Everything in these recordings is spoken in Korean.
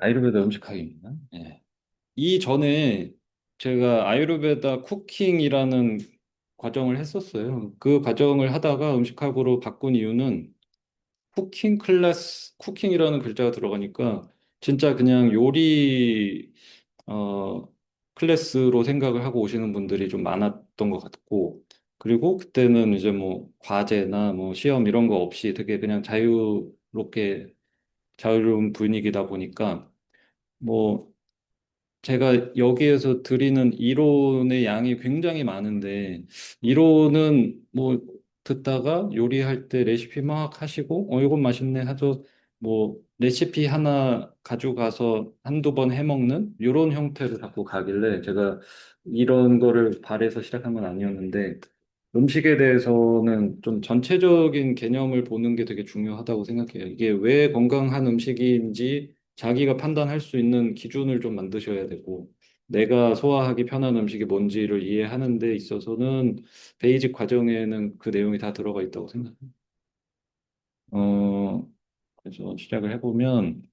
아유르베다 음식학입니다. 예. 이전에 제가 아유르베다 쿠킹이라는 과정을 했었어요. 그 과정을 하다가 음식학으로 바꾼 이유는 쿠킹 클래스, 쿠킹이라는 글자가 들어가니까 진짜 그냥 요리 어, 클래스로 생각을 하고 오시는 분들이 좀 많았던 것 같고, 그리고 그때는 이제 뭐 과제나 뭐 시험 이런 거 없이 되게 그냥 자유롭게 자유로운 분위기다 보니까 뭐 제가 여기에서 드리는 이론의 양이 굉장히 많은데, 이론은 뭐 듣다가 요리할 때 레시피 막 하시고, 이건 맛있네 하죠. 뭐 레시피 하나 가져가서 한두 번 해먹는 이런 형태로 자꾸 가길래 제가 이런 거를 바래서 시작한 건 아니었는데, 음식에 대해서는 좀 전체적인 개념을 보는 게 되게 중요하다고 생각해요. 이게 왜 건강한 음식인지 자기가 판단할 수 있는 기준을 좀 만드셔야 되고, 내가 소화하기 편한 음식이 뭔지를 이해하는 데 있어서는 베이직 과정에는 그 내용이 다 들어가 있다고 생각합니다. 어, 그래서 시작을 해보면,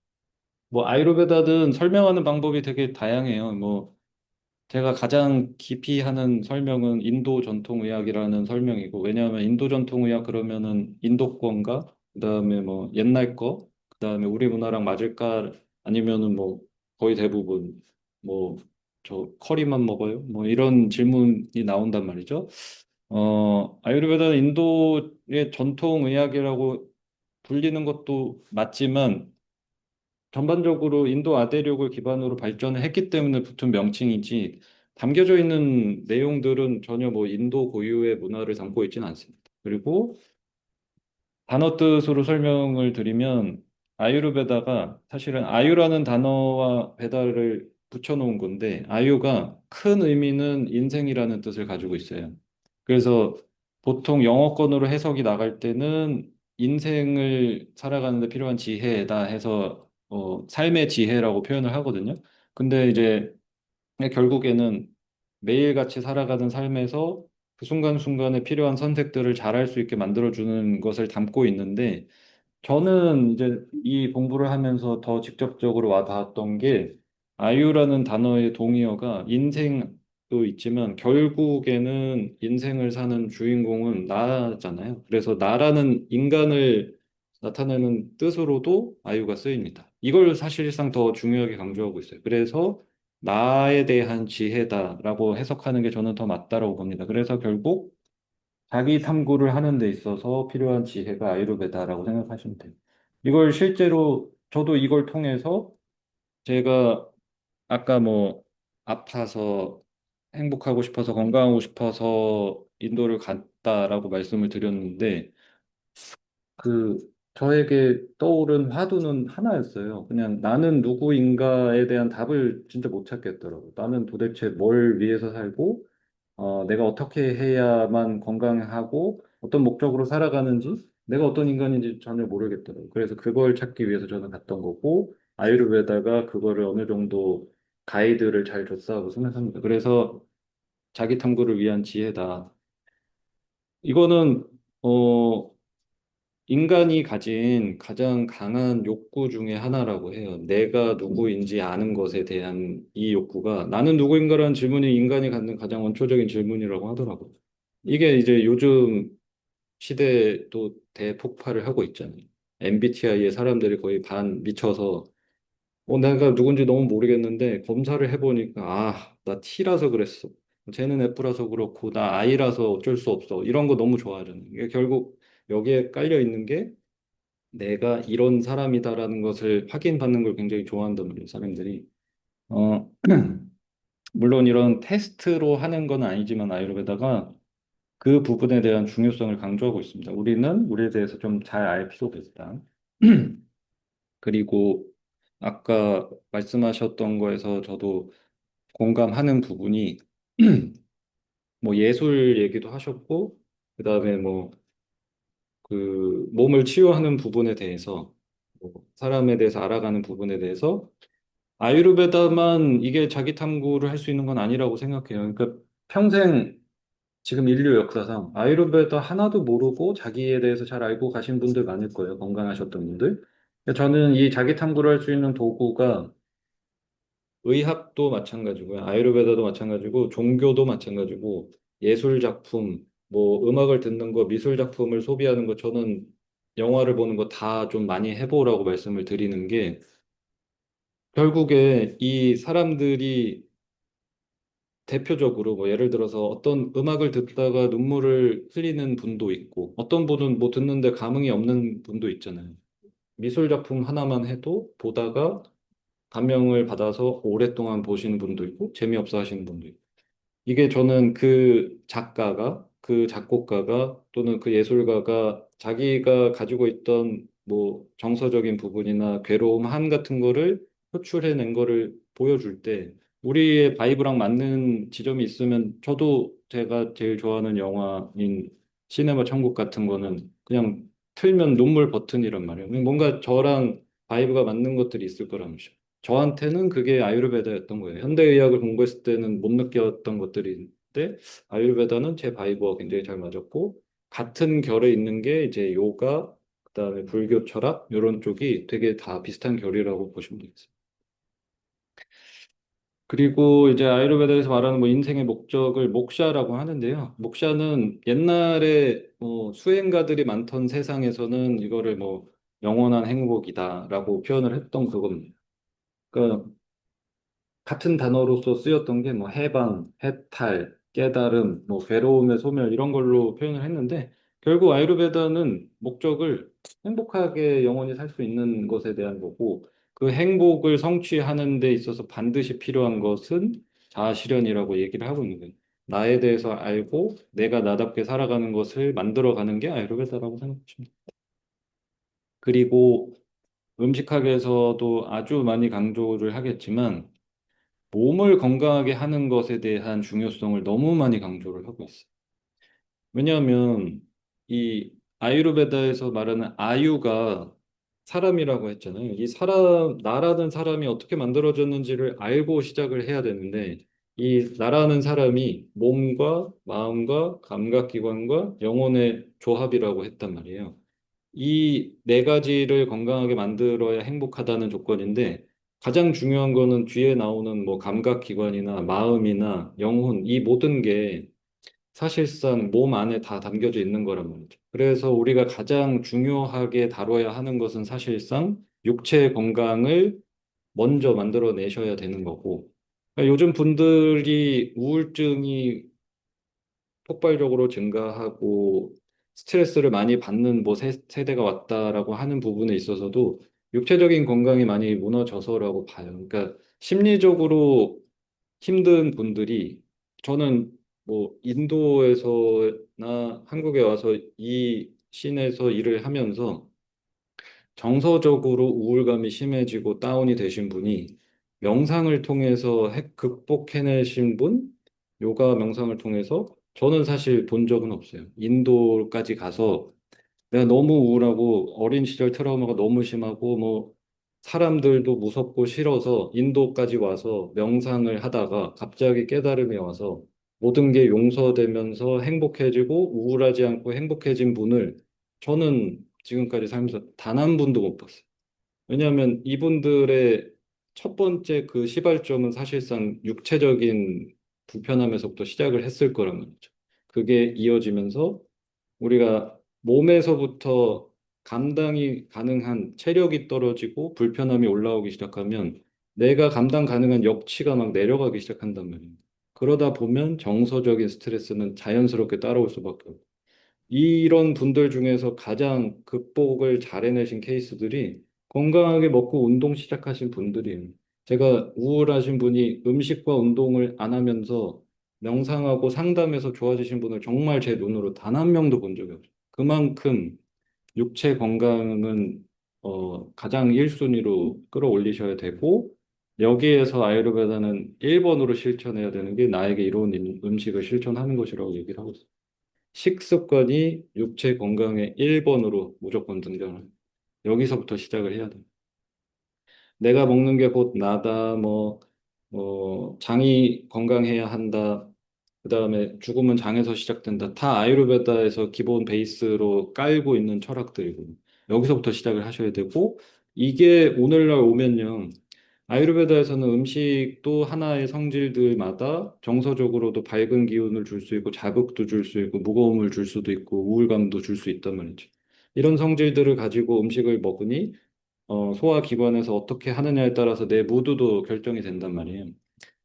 뭐, 아유르베다든 설명하는 방법이 되게 다양해요. 뭐, 제가 가장 깊이 하는 설명은 인도 전통의학이라는 설명이고, 왜냐하면 인도 전통의학 그러면은 인도권가, 그다음에 뭐 옛날 거, 그다음에 우리 문화랑 맞을까, 아니면은 뭐 거의 대부분 뭐 저 커리만 먹어요? 뭐 이런 질문이 나온단 말이죠. 아유르베다는 인도의 전통의학이라고 불리는 것도 맞지만, 전반적으로 인도 아대륙을 기반으로 발전을 했기 때문에 붙은 명칭이지, 담겨져 있는 내용들은 전혀 뭐 인도 고유의 문화를 담고 있지는 않습니다. 그리고 단어 뜻으로 설명을 드리면, 아유르베다가 사실은 아유라는 단어와 베다를 붙여놓은 건데, 아유가 큰 의미는 인생이라는 뜻을 가지고 있어요. 그래서 보통 영어권으로 해석이 나갈 때는 인생을 살아가는 데 필요한 지혜다 해서 삶의 지혜라고 표현을 하거든요. 근데 이제 결국에는 매일같이 살아가는 삶에서 그 순간순간에 필요한 선택들을 잘할 수 있게 만들어주는 것을 담고 있는데, 저는 이제 이 공부를 하면서 더 직접적으로 와 닿았던 게, 아유라는 단어의 동의어가 인생도 있지만 결국에는 인생을 사는 주인공은 나잖아요. 그래서 나라는 인간을 나타내는 뜻으로도 아유가 쓰입니다. 이걸 사실상 더 중요하게 강조하고 있어요. 그래서 나에 대한 지혜다라고 해석하는 게 저는 더 맞다라고 봅니다. 그래서 결국 자기 탐구를 하는 데 있어서 필요한 지혜가 아유르베다라고 생각하시면 돼요. 이걸 실제로 저도 이걸 통해서, 제가 아까 뭐 아파서 행복하고 싶어서 건강하고 싶어서 인도를 갔다라고 말씀을 드렸는데, 그 저에게 떠오른 화두는 하나였어요. 그냥 나는 누구인가에 대한 답을 진짜 못 찾겠더라고요. 나는 도대체 뭘 위해서 살고, 내가 어떻게 해야만 건강하고 어떤 목적으로 살아가는지, 내가 어떤 인간인지 전혀 모르겠더라고요. 그래서 그걸 찾기 위해서 저는 갔던 거고, 아유르베다가 그거를 어느 정도 가이드를 잘 줬다고 생각합니다. 그래서 자기 탐구를 위한 지혜다. 이거는 어, 인간이 가진 가장 강한 욕구 중에 하나라고 해요. 내가 누구인지 아는 것에 대한 이 욕구가, 나는 누구인가라는 질문이 인간이 갖는 가장 원초적인 질문이라고 하더라고요. 이게 이제 요즘 시대도 대폭발을 하고 있잖아요. MBTI에 사람들이 거의 반 미쳐서, 내가 누군지 너무 모르겠는데 검사를 해보니까, 나 T라서 그랬어. 쟤는 F라서 그렇고, 나 I라서 어쩔 수 없어. 이런 거 너무 좋아하잖아요. 이게 결국 여기에 깔려 있는 게, 내가 이런 사람이다라는 것을 확인받는 걸 굉장히 좋아한단 말이에요, 사람들이. 어, 물론 이런 테스트로 하는 건 아니지만 아유르베다가 그 부분에 대한 중요성을 강조하고 있습니다. 우리는 우리에 대해서 좀 잘 알 필요가 있다. 그리고 아까 말씀하셨던 거에서 저도 공감하는 부분이, 뭐 예술 얘기도 하셨고, 그다음에 뭐 그 몸을 치유하는 부분에 대해서, 뭐 사람에 대해서 알아가는 부분에 대해서, 아유르베다만 이게 자기 탐구를 할 수 있는 건 아니라고 생각해요. 그러니까 평생, 지금 인류 역사상 아유르베다 하나도 모르고 자기에 대해서 잘 알고 가신 분들 많을 거예요. 건강하셨던 분들. 근데 저는 이 자기 탐구를 할 수 있는 도구가 의학도 마찬가지고요. 아유르베다도 마찬가지고 종교도 마찬가지고 예술 작품, 뭐 음악을 듣는 거, 미술 작품을 소비하는 거 저는 영화를 보는 거 다 좀 많이 해보라고 말씀을 드리는 게 결국에 이 사람들이 대표적으로 뭐 예를 들어서 어떤 음악을 듣다가 눈물을 흘리는 분도 있고 어떤 분은 뭐 듣는데 감흥이 없는 분도 있잖아요. 미술 작품 하나만 해도 보다가 감명을 받아서 오랫동안 보시는 분도 있고 재미없어 하시는 분도 있고 이게 저는 그 작가가, 그 작곡가가 또는 그 예술가가 자기가 가지고 있던 뭐 정서적인 부분이나 괴로움, 한 같은 거를 표출해낸 거를 보여줄 때 우리의 바이브랑 맞는 지점이 있으면 저도 제가 제일 좋아하는 영화인 시네마 천국 같은 거는 그냥 틀면 눈물 버튼이란 말이에요. 뭔가 저랑 바이브가 맞는 것들이 있을 거라는 거죠. 저한테는 그게 아유르베다였던 거예요. 현대의학을 공부했을 때는 못 느꼈던 것들인데 아유르베다는 제 바이브와 굉장히 잘 맞았고 같은 결에 있는 게 이제 요가, 그다음에 불교 철학 이런 쪽이 되게 다 비슷한 결이라고 보시면 되겠습니다. 그리고 이제 아유르베다에서 말하는 뭐 인생의 목적을 목샤라고 하는데요. 목샤는 옛날에 수행가들이 많던 세상에서는 이거를 뭐 영원한 행복이다라고 표현을 했던 그겁니다. 그러니까 같은 단어로서 쓰였던 게 뭐 해방, 해탈, 깨달음, 뭐 괴로움의 소멸 이런 걸로 표현을 했는데 결국 아유르베다는 목적을 행복하게 영원히 살 수 있는 것에 대한 거고 그 행복을 성취하는 데 있어서 반드시 필요한 것은 자아실현이라고 얘기를 하고 있는 거예요. 나에 대해서 알고 내가 나답게 살아가는 것을 만들어가는 게 아유르베다라고 생각하십니다. 그리고 음식학에서도 아주 많이 강조를 하겠지만 몸을 건강하게 하는 것에 대한 중요성을 너무 많이 강조를 하고 있어요. 왜냐하면 이 아유르베다에서 말하는 아유가 사람이라고 했잖아요. 이 사람, 나라는 사람이 어떻게 만들어졌는지를 알고 시작을 해야 되는데 이 나라는 사람이 몸과 마음과 감각기관과 영혼의 조합이라고 했단 말이에요. 이 네 가지를 건강하게 만들어야 행복하다는 조건인데 가장 중요한 거는 뒤에 나오는 뭐 감각기관이나 마음이나 영혼 이 모든 게 사실상 몸 안에 다 담겨져 있는 거란 말이죠. 그래서 우리가 가장 중요하게 다뤄야 하는 것은 사실상 육체 건강을 먼저 만들어내셔야 되는 거고 그러니까 요즘 분들이 우울증이 폭발적으로 증가하고 스트레스를 많이 받는 뭐 세대가 왔다라고 하는 부분에 있어서도 육체적인 건강이 많이 무너져서라고 봐요. 그러니까 심리적으로 힘든 분들이 저는 뭐 인도에서나 한국에 와서 이 씬에서 일을 하면서 정서적으로 우울감이 심해지고 다운이 되신 분이 명상을 통해서 극복해내신 분, 요가 명상을 통해서 저는 사실 본 적은 없어요. 인도까지 가서 내가 너무 우울하고 어린 시절 트라우마가 너무 심하고 뭐 사람들도 무섭고 싫어서 인도까지 와서 명상을 하다가 갑자기 깨달음이 와서 모든 게 용서되면서 행복해지고 우울하지 않고 행복해진 분을 저는 지금까지 살면서 단 한 분도 못 봤어요. 왜냐하면 이분들의 첫 번째 그 시발점은 사실상 육체적인 불편함에서부터 시작을 했을 거란 말이죠. 그게 이어지면서 우리가 몸에서부터 감당이 가능한 체력이 떨어지고 불편함이 올라오기 시작하면 내가 감당 가능한 역치가 막 내려가기 시작한단 말이에요. 그러다 보면 정서적인 스트레스는 자연스럽게 따라올 수밖에 없고 이런 분들 중에서 가장 극복을 잘 해내신 케이스들이 건강하게 먹고 운동 시작하신 분들이에요. 제가 우울하신 분이 음식과 운동을 안 하면서 명상하고 상담해서 좋아지신 분을 정말 제 눈으로 단 한 명도 본 적이 없어요. 그만큼 육체 건강은 가장 1순위로 끌어올리셔야 되고 여기에서 아유르베다는 1번으로 실천해야 되는 게 나에게 이로운 음식을 실천하는 것이라고 얘기를 하고 있어요. 식습관이 육체 건강의 1번으로 무조건 등장을. 여기서부터 시작을 해야 돼. 내가 먹는 게 곧 나다, 장이 건강해야 한다. 그 다음에 죽음은 장에서 시작된다. 다 아유르베다에서 기본 베이스로 깔고 있는 철학들이고. 여기서부터 시작을 하셔야 되고, 이게 오늘날 오면요. 아유르베다에서는 음식도 하나의 성질들마다 정서적으로도 밝은 기운을 줄 수 있고 자극도 줄 수 있고 무거움을 줄 수도 있고 우울감도 줄 수 있단 말이죠. 이런 성질들을 가지고 음식을 먹으니 소화기관에서 어떻게 하느냐에 따라서 내 무드도 결정이 된단 말이에요.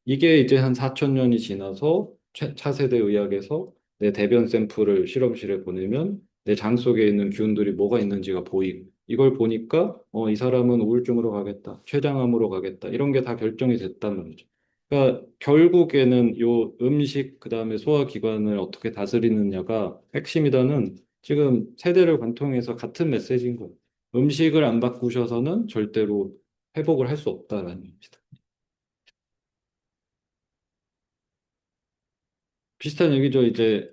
이게 이제 한 4천 년이 지나서 차세대 의학에서 내 대변 샘플을 실험실에 보내면 내 장 속에 있는 균들이 뭐가 있는지가 보이고 이걸 보니까 이 사람은 우울증으로 가겠다, 췌장암으로 가겠다 이런 게 다 결정이 됐단 말이죠. 그러니까 결국에는 요 음식 그다음에 소화기관을 어떻게 다스리느냐가 핵심이다는 지금 세대를 관통해서 같은 메시지인 거예요. 음식을 안 바꾸셔서는 절대로 회복을 할 수 없다라는 겁니다. 비슷한 얘기죠. 이제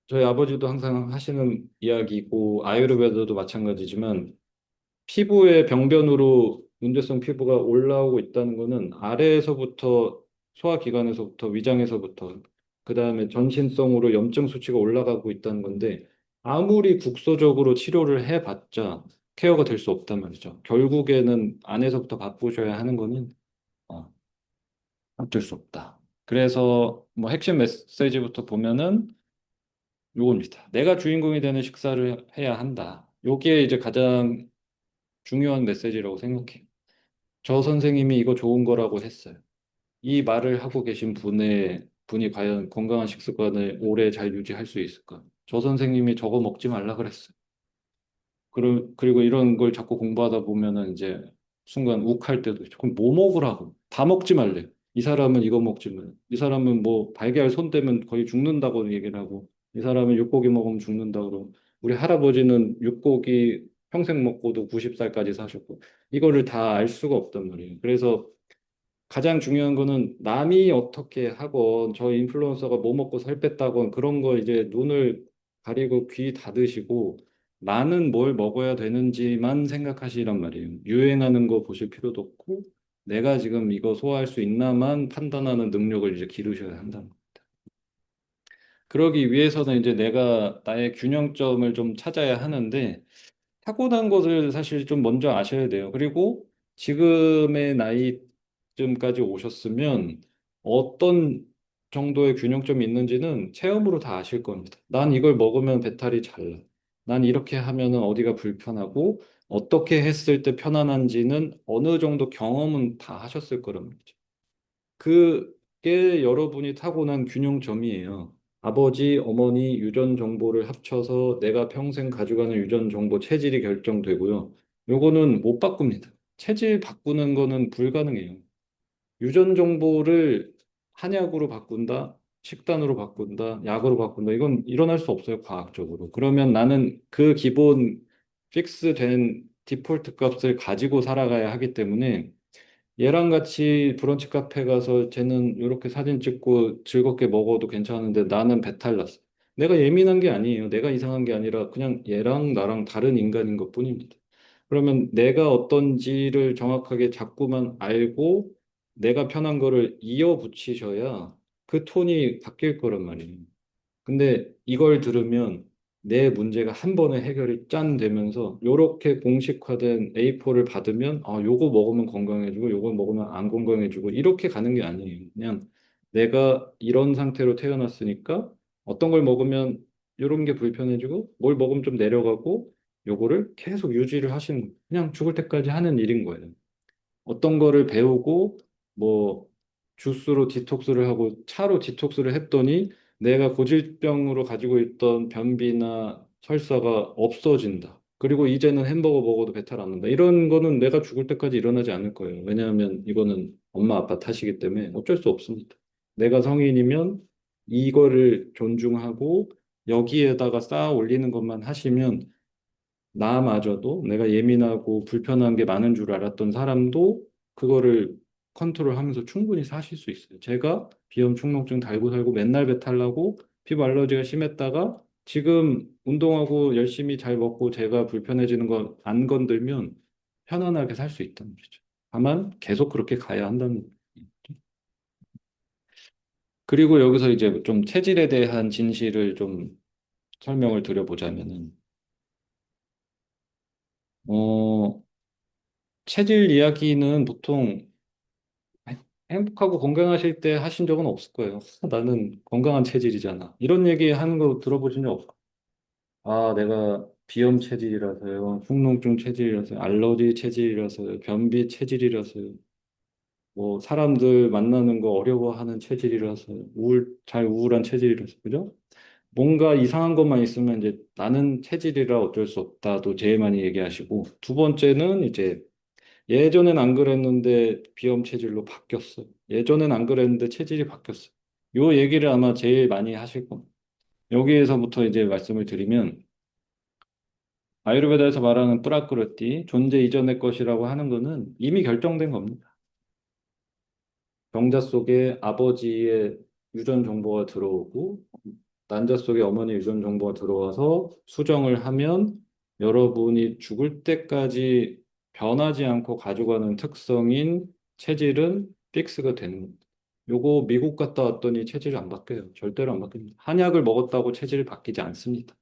저희 아버지도 항상 하시는 이야기고 아유르베다도 마찬가지지만 피부의 병변으로 문제성 피부가 올라오고 있다는 거는 아래에서부터 소화기관에서부터 위장에서부터 그다음에 전신성으로 염증 수치가 올라가고 있다는 건데 아무리 국소적으로 치료를 해봤자 케어가 될 수 없단 말이죠. 결국에는 안에서부터 바꾸셔야 하는 거는 어, 어쩔 수 없다. 그래서 뭐 핵심 메시지부터 보면은 요겁니다. 내가 주인공이 되는 식사를 해야 한다. 요게 이제 가장 중요한 메시지라고 생각해요. 저 선생님이 이거 좋은 거라고 했어요. 이 말을 하고 계신 분이 과연 건강한 식습관을 오래 잘 유지할 수 있을까? 저 선생님이 저거 먹지 말라 그랬어요. 그리고 이런 걸 자꾸 공부하다 보면은 이제 순간 욱할 때도 있죠. 그럼 뭐 먹으라고? 다 먹지 말래. 이 사람은 이거 먹지 말래. 이 사람은 뭐 발개할 손 대면 거의 죽는다고 얘기를 하고 이 사람은 육고기 먹으면 죽는다 그러고 우리 할아버지는 육고기 평생 먹고도 90살까지 사셨고 이거를 다 알 수가 없단 말이에요. 그래서 가장 중요한 거는 남이 어떻게 하건 저 인플루언서가 뭐 먹고 살 뺐다건 그런 거 이제 눈을 가리고 귀 닫으시고 나는 뭘 먹어야 되는지만 생각하시란 말이에요. 유행하는 거 보실 필요도 없고 내가 지금 이거 소화할 수 있나만 판단하는 능력을 이제 기르셔야 한다. 그러기 위해서는 이제 내가 나의 균형점을 좀 찾아야 하는데 타고난 것을 사실 좀 먼저 아셔야 돼요. 그리고 지금의 나이쯤까지 오셨으면 어떤 정도의 균형점이 있는지는 체험으로 다 아실 겁니다. 난 이걸 먹으면 배탈이 잘 나. 난 이렇게 하면은 어디가 불편하고 어떻게 했을 때 편안한지는 어느 정도 경험은 다 하셨을 거란 말이죠. 그게 여러분이 타고난 균형점이에요. 아버지, 어머니 유전 정보를 합쳐서 내가 평생 가져가는 유전 정보 체질이 결정되고요. 요거는 못 바꿉니다. 체질 바꾸는 거는 불가능해요. 유전 정보를 한약으로 바꾼다, 식단으로 바꾼다, 약으로 바꾼다. 이건 일어날 수 없어요, 과학적으로. 그러면 나는 그 기본 픽스된 디폴트 값을 가지고 살아가야 하기 때문에 얘랑 같이 브런치 카페 가서 쟤는 이렇게 사진 찍고 즐겁게 먹어도 괜찮은데 나는 배탈 났어. 내가 예민한 게 아니에요. 내가 이상한 게 아니라 그냥 얘랑 나랑 다른 인간인 것뿐입니다. 그러면 내가 어떤지를 정확하게 자꾸만 알고 내가 편한 거를 이어 붙이셔야 그 톤이 바뀔 거란 말이에요. 근데 이걸 들으면 내 문제가 한 번에 해결이 짠 되면서 요렇게 공식화된 A4를 받으면 요거 먹으면 건강해지고 요거 먹으면 안 건강해지고 이렇게 가는 게 아니에요. 그냥 내가 이런 상태로 태어났으니까 어떤 걸 먹으면 요런 게 불편해지고 뭘 먹으면 좀 내려가고 요거를 계속 유지를 하시는 거예요. 그냥 죽을 때까지 하는 일인 거예요. 어떤 거를 배우고 뭐 주스로 디톡스를 하고 차로 디톡스를 했더니 내가 고질병으로 가지고 있던 변비나 설사가 없어진다. 그리고 이제는 햄버거 먹어도 배탈 안 난다. 이런 거는 내가 죽을 때까지 일어나지 않을 거예요. 왜냐하면 이거는 엄마 아빠 탓이기 때문에 어쩔 수 없습니다. 내가 성인이면 이거를 존중하고 여기에다가 쌓아 올리는 것만 하시면 나마저도 내가 예민하고 불편한 게 많은 줄 알았던 사람도 그거를 컨트롤하면서 충분히 사실 수 있어요. 제가 비염 축농증 달고 살고 맨날 배탈 나고 피부 알러지가 심했다가 지금 운동하고 열심히 잘 먹고 제가 불편해지는 거 안 건들면 편안하게 살 수 있다는 거죠. 다만 계속 그렇게 가야 한다는 거죠. 그리고 여기서 이제 좀 체질에 대한 진실을 좀 설명을 드려보자면은 어, 체질 이야기는 보통 행복하고 건강하실 때 하신 적은 없을 거예요. 나는 건강한 체질이잖아. 이런 얘기 하는 거 들어보신 적 없어? 아, 내가 비염 체질이라서요, 흉농증 체질이라서요, 알러지 체질이라서요, 변비 체질이라서요, 뭐 사람들 만나는 거 어려워하는 체질이라서요, 잘 우울한 체질이라서, 그죠? 뭔가 이상한 것만 있으면 이제 나는 체질이라 어쩔 수 없다도 제일 많이 얘기하시고, 두 번째는 이제 예전엔 안 그랬는데 비염 체질로 바뀌었어. 예전엔 안 그랬는데 체질이 바뀌었어. 요 얘기를 아마 제일 많이 하실 겁니다. 여기에서부터 이제 말씀을 드리면 아유르베다에서 말하는 프라크르티, 존재 이전의 것이라고 하는 거는 이미 결정된 겁니다. 병자 속에 아버지의 유전 정보가 들어오고 난자 속에 어머니 유전 정보가 들어와서 수정을 하면 여러분이 죽을 때까지 변하지 않고 가져가는 특성인 체질은 픽스가 되는 겁니다. 요거 미국 갔다 왔더니 체질이 안 바뀌어요. 절대로 안 바뀝니다. 한약을 먹었다고 체질이 바뀌지 않습니다.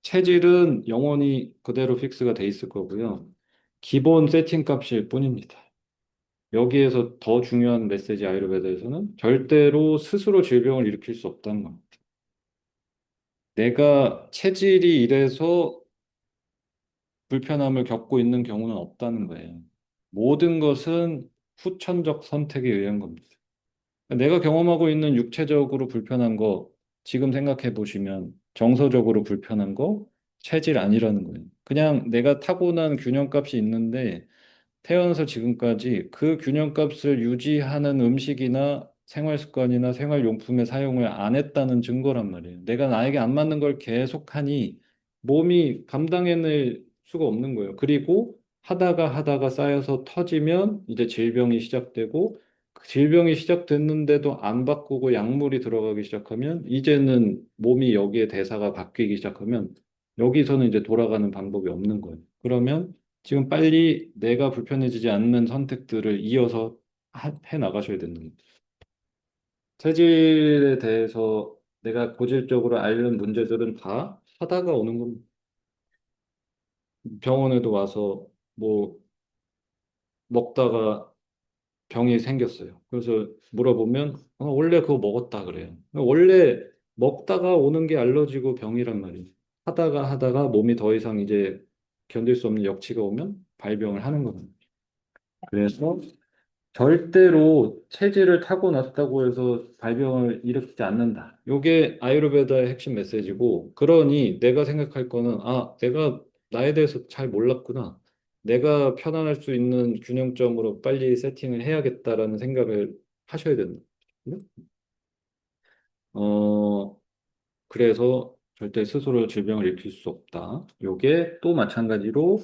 체질은 영원히 그대로 픽스가 돼 있을 거고요. 기본 세팅 값일 뿐입니다. 여기에서 더 중요한 메시지 아유르베다에서는 절대로 스스로 질병을 일으킬 수 없다는 겁니다. 내가 체질이 이래서 불편함을 겪고 있는 경우는 없다는 거예요. 모든 것은 후천적 선택에 의한 겁니다. 내가 경험하고 있는 육체적으로 불편한 거 지금 생각해 보시면 정서적으로 불편한 거 체질 아니라는 거예요. 그냥 내가 타고난 균형값이 있는데 태어나서 지금까지 그 균형값을 유지하는 음식이나 생활 습관이나 생활용품의 사용을 안 했다는 증거란 말이에요. 내가 나에게 안 맞는 걸 계속하니 몸이 감당해낼 수가 없는 거예요. 그리고 하다가 쌓여서 터지면 이제 질병이 시작되고 그 질병이 시작됐는데도 안 바꾸고 약물이 들어가기 시작하면 이제는 몸이 여기에 대사가 바뀌기 시작하면 여기서는 이제 돌아가는 방법이 없는 거예요. 그러면 지금 빨리 내가 불편해지지 않는 선택들을 이어서 해 나가셔야 되는 거예요. 체질에 대해서 내가 고질적으로 앓는 문제들은 다 하다가 오는 겁니다. 병원에도 와서 뭐 먹다가 병이 생겼어요. 그래서 물어보면 원래 그거 먹었다 그래요. 원래 먹다가 오는 게 알러지고 병이란 말이에요. 하다가 몸이 더 이상 이제 견딜 수 없는 역치가 오면 발병을 하는 겁니다. 그래서 절대로 체질을 타고났다고 해서 발병을 일으키지 않는다. 요게 아유르베다의 핵심 메시지고, 그러니 내가 생각할 거는, 아, 내가 나에 대해서 잘 몰랐구나. 내가 편안할 수 있는 균형점으로 빨리 세팅을 해야겠다라는 생각을 하셔야 된다. 어, 그래서 절대 스스로 질병을 일으킬 수 없다. 요게 또 마찬가지로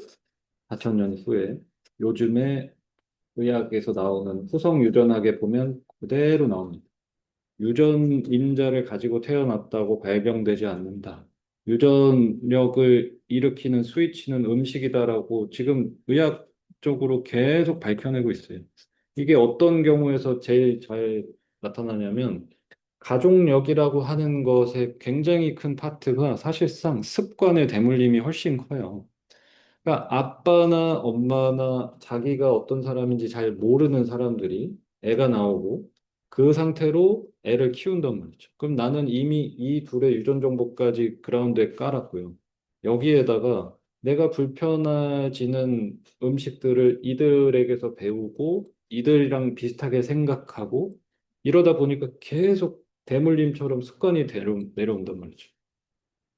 4천년 후에 요즘에 의학에서 나오는 후성 유전학에 보면 그대로 나옵니다. 유전임자를 가지고 태어났다고 발병되지 않는다. 유전력을 일으키는 스위치는 음식이다라고 지금 의학적으로 계속 밝혀내고 있어요. 이게 어떤 경우에서 제일 잘 나타나냐면 가족력이라고 하는 것의 굉장히 큰 파트가 사실상 습관의 대물림이 훨씬 커요. 그러니까 아빠나 엄마나 자기가 어떤 사람인지 잘 모르는 사람들이 애가 나오고 그 상태로 애를 키운단 말이죠. 그럼 나는 이미 이 둘의 유전 정보까지 그라운드에 깔았고요. 여기에다가 내가 불편해지는 음식들을 이들에게서 배우고 이들이랑 비슷하게 생각하고 이러다 보니까 계속 대물림처럼 습관이 내려온단 말이죠.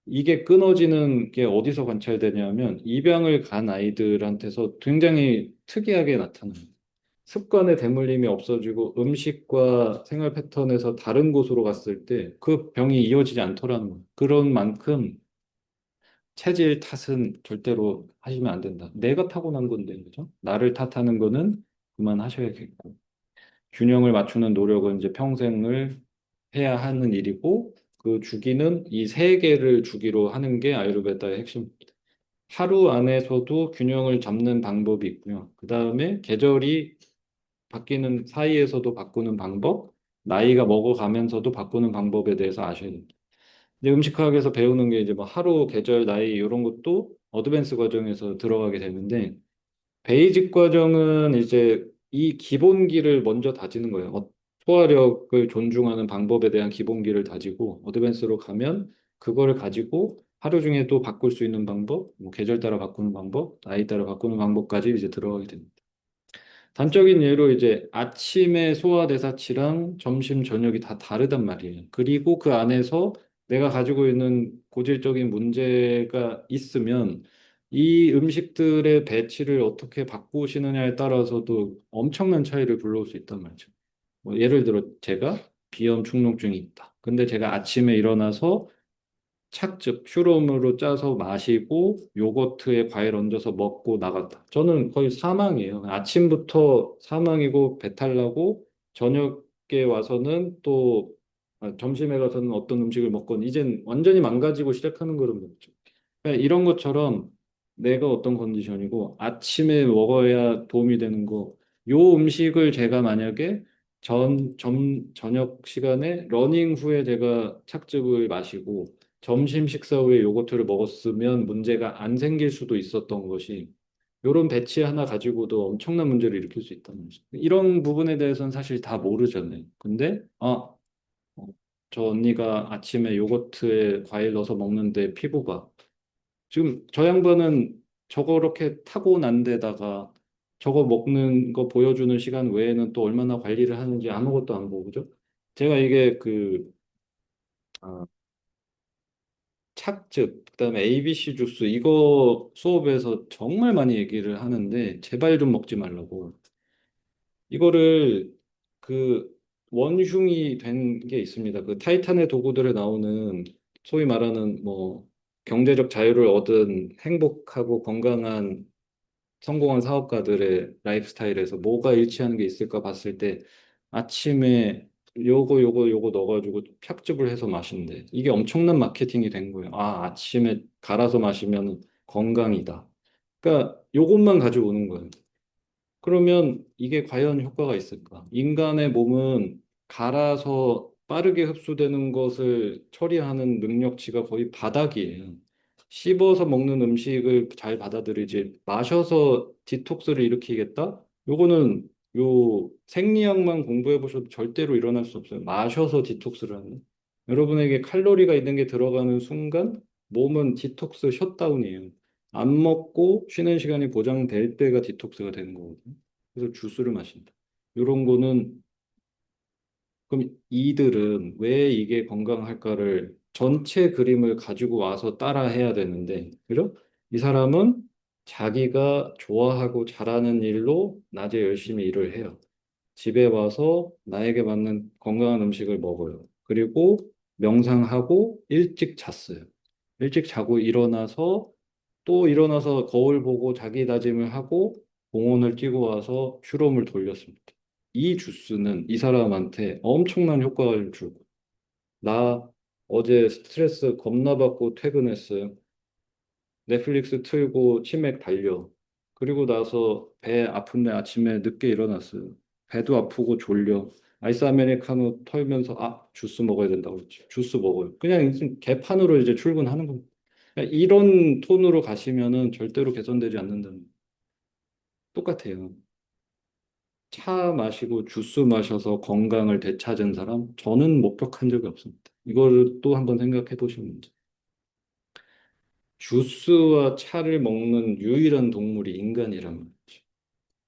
이게 끊어지는 게 어디서 관찰되냐면 입양을 간 아이들한테서 굉장히 특이하게 나타나요. 습관의 대물림이 없어지고 음식과 생활 패턴에서 다른 곳으로 갔을 때 그 병이 이어지지 않더라는 거예요. 그런 만큼 체질 탓은 절대로 하시면 안 된다. 내가 타고난 건데, 그죠? 나를 탓하는 거는 그만하셔야겠고. 균형을 맞추는 노력은 이제 평생을 해야 하는 일이고 그 주기는 이 세 개를 주기로 하는 게 아유르베다의 핵심. 하루 안에서도 균형을 잡는 방법이 있고요. 그 다음에 계절이 바뀌는 사이에서도 바꾸는 방법, 나이가 먹어가면서도 바꾸는 방법에 대해서 아셔야 됩니다. 이제 음식학에서 배우는 게 이제 뭐 하루, 계절, 나이 이런 것도 어드밴스 과정에서 들어가게 되는데 베이직 과정은 이제 이 기본기를 먼저 다지는 거예요. 소화력을 존중하는 방법에 대한 기본기를 다지고 어드밴스로 가면 그거를 가지고 하루 중에 또 바꿀 수 있는 방법, 뭐 계절 따라 바꾸는 방법, 나이 따라 바꾸는 방법까지 이제 들어가게 됩니다. 단적인 예로 이제 아침에 소화대사치랑 점심, 저녁이 다 다르단 말이에요. 그리고 그 안에서 내가 가지고 있는 고질적인 문제가 있으면 이 음식들의 배치를 어떻게 바꾸시느냐에 따라서도 엄청난 차이를 불러올 수 있단 말이죠. 뭐 예를 들어 제가 비염 축농증이 있다. 근데 제가 아침에 일어나서 착즙, 슈롬으로 짜서 마시고 요거트에 과일 얹어서 먹고 나갔다. 저는 거의 사망이에요. 아침부터 사망이고 배탈 나고 저녁에 와서는 또 점심에 가서는 어떤 음식을 먹건 이젠 완전히 망가지고 시작하는 거거든요. 그러니까 이런 것처럼 내가 어떤 컨디션이고 아침에 먹어야 도움이 되는 거, 요 음식을 제가 만약에 저녁 시간에 러닝 후에 제가 착즙을 마시고 점심 식사 후에 요거트를 먹었으면 문제가 안 생길 수도 있었던 것이 요런 배치 하나 가지고도 엄청난 문제를 일으킬 수 있다는 거죠. 이런 부분에 대해서는 사실 다 모르잖아요. 근데 어, 저 언니가 아침에 요거트에 과일 넣어서 먹는데 피부가 지금 저 양반은 저렇게 타고 난 데다가 저거 먹는 거 보여주는 시간 외에는 또 얼마나 관리를 하는지 아무것도 안 보고 그죠? 제가 이게 아, 착즙, 그다음에 ABC 주스 이거 수업에서 정말 많이 얘기를 하는데 제발 좀 먹지 말라고. 이거를 그 원흉이 된 게 있습니다. 그 타이탄의 도구들에 나오는 소위 말하는 뭐 경제적 자유를 얻은 행복하고 건강한 성공한 사업가들의 라이프 스타일에서 뭐가 일치하는 게 있을까 봤을 때 아침에 요거 넣어가지고 찹즙을 해서 마신대. 이게 엄청난 마케팅이 된 거예요. 아, 아침에 갈아서 마시면 건강이다. 그러니까 요것만 가지고 오는 거예요. 그러면 이게 과연 효과가 있을까? 인간의 몸은 갈아서 빠르게 흡수되는 것을 처리하는 능력치가 거의 바닥이에요. 씹어서 먹는 음식을 잘 받아들이지 마셔서 디톡스를 일으키겠다? 요거는 요 생리학만 공부해 보셔도 절대로 일어날 수 없어요. 마셔서 디톡스를 하는. 여러분에게 칼로리가 있는 게 들어가는 순간 몸은 디톡스 셧다운이에요. 안 먹고 쉬는 시간이 보장될 때가 디톡스가 되는 거거든요. 그래서 주스를 마신다. 이런 거는 그럼 이들은 왜 이게 건강할까를 전체 그림을 가지고 와서 따라 해야 되는데, 그죠? 이 사람은 자기가 좋아하고 잘하는 일로 낮에 열심히 일을 해요. 집에 와서 나에게 맞는 건강한 음식을 먹어요. 그리고 명상하고 일찍 잤어요. 일찍 자고 일어나서 또 일어나서 거울 보고 자기 다짐을 하고 공원을 뛰고 와서 휴롬을 돌렸습니다. 이 주스는 이 사람한테 엄청난 효과를 주고 나 어제 스트레스 겁나 받고 퇴근했어요. 넷플릭스 틀고 치맥 달려. 그리고 나서 배 아픈데 아침에 늦게 일어났어요. 배도 아프고 졸려. 아이스 아메리카노 털면서 주스 먹어야 된다고 그랬지. 주스 먹어요. 그냥 무슨 개판으로 이제 출근하는 겁니다. 그러니까 이런 톤으로 가시면은 절대로 개선되지 않는다는 똑같아요. 차 마시고 주스 마셔서 건강을 되찾은 사람 저는 목격한 적이 없습니다. 이걸 또 한번 생각해 보시면 문제. 주스와 차를 먹는 유일한 동물이 인간이란 말이죠.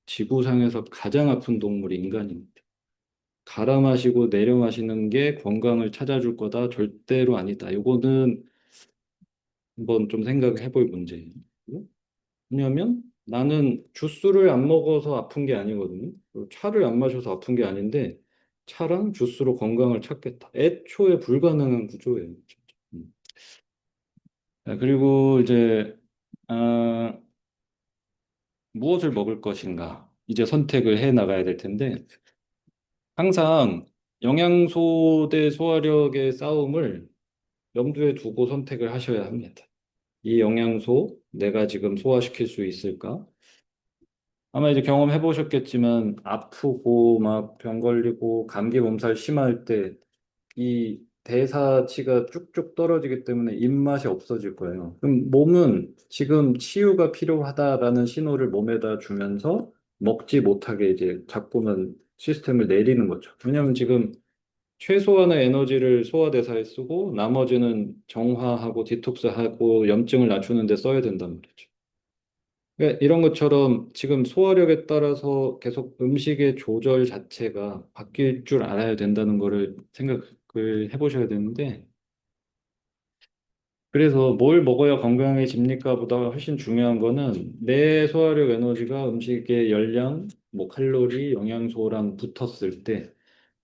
지구상에서 가장 아픈 동물이 인간입니다. 갈아 마시고 내려 마시는 게 건강을 찾아줄 거다. 절대로 아니다. 이거는 한번 좀 생각해 볼 문제예요. 왜냐하면 나는 주스를 안 먹어서 아픈 게 아니거든요. 그리고 차를 안 마셔서 아픈 게 아닌데 차랑 주스로 건강을 찾겠다. 애초에 불가능한 구조예요. 진짜. 그리고 이제 아, 무엇을 먹을 것인가 이제 선택을 해 나가야 될 텐데 항상 영양소 대 소화력의 싸움을 염두에 두고 선택을 하셔야 합니다. 이 영양소 내가 지금 소화시킬 수 있을까? 아마 이제 경험해 보셨겠지만 아프고 막 병 걸리고 감기 몸살 심할 때 이 대사치가 쭉쭉 떨어지기 때문에 입맛이 없어질 거예요. 그럼 몸은 지금 치유가 필요하다라는 신호를 몸에다 주면서 먹지 못하게 이제 자꾸만 시스템을 내리는 거죠. 왜냐하면 지금 최소한의 에너지를 소화대사에 쓰고 나머지는 정화하고 디톡스하고 염증을 낮추는 데 써야 된단 말이죠. 그러니까 이런 것처럼 지금 소화력에 따라서 계속 음식의 조절 자체가 바뀔 줄 알아야 된다는 거를 생각을 해보셔야 되는데, 그래서 뭘 먹어야 건강해집니까 보다 훨씬 중요한 거는 내 소화력 에너지가 음식의 열량, 뭐 칼로리, 영양소랑 붙었을 때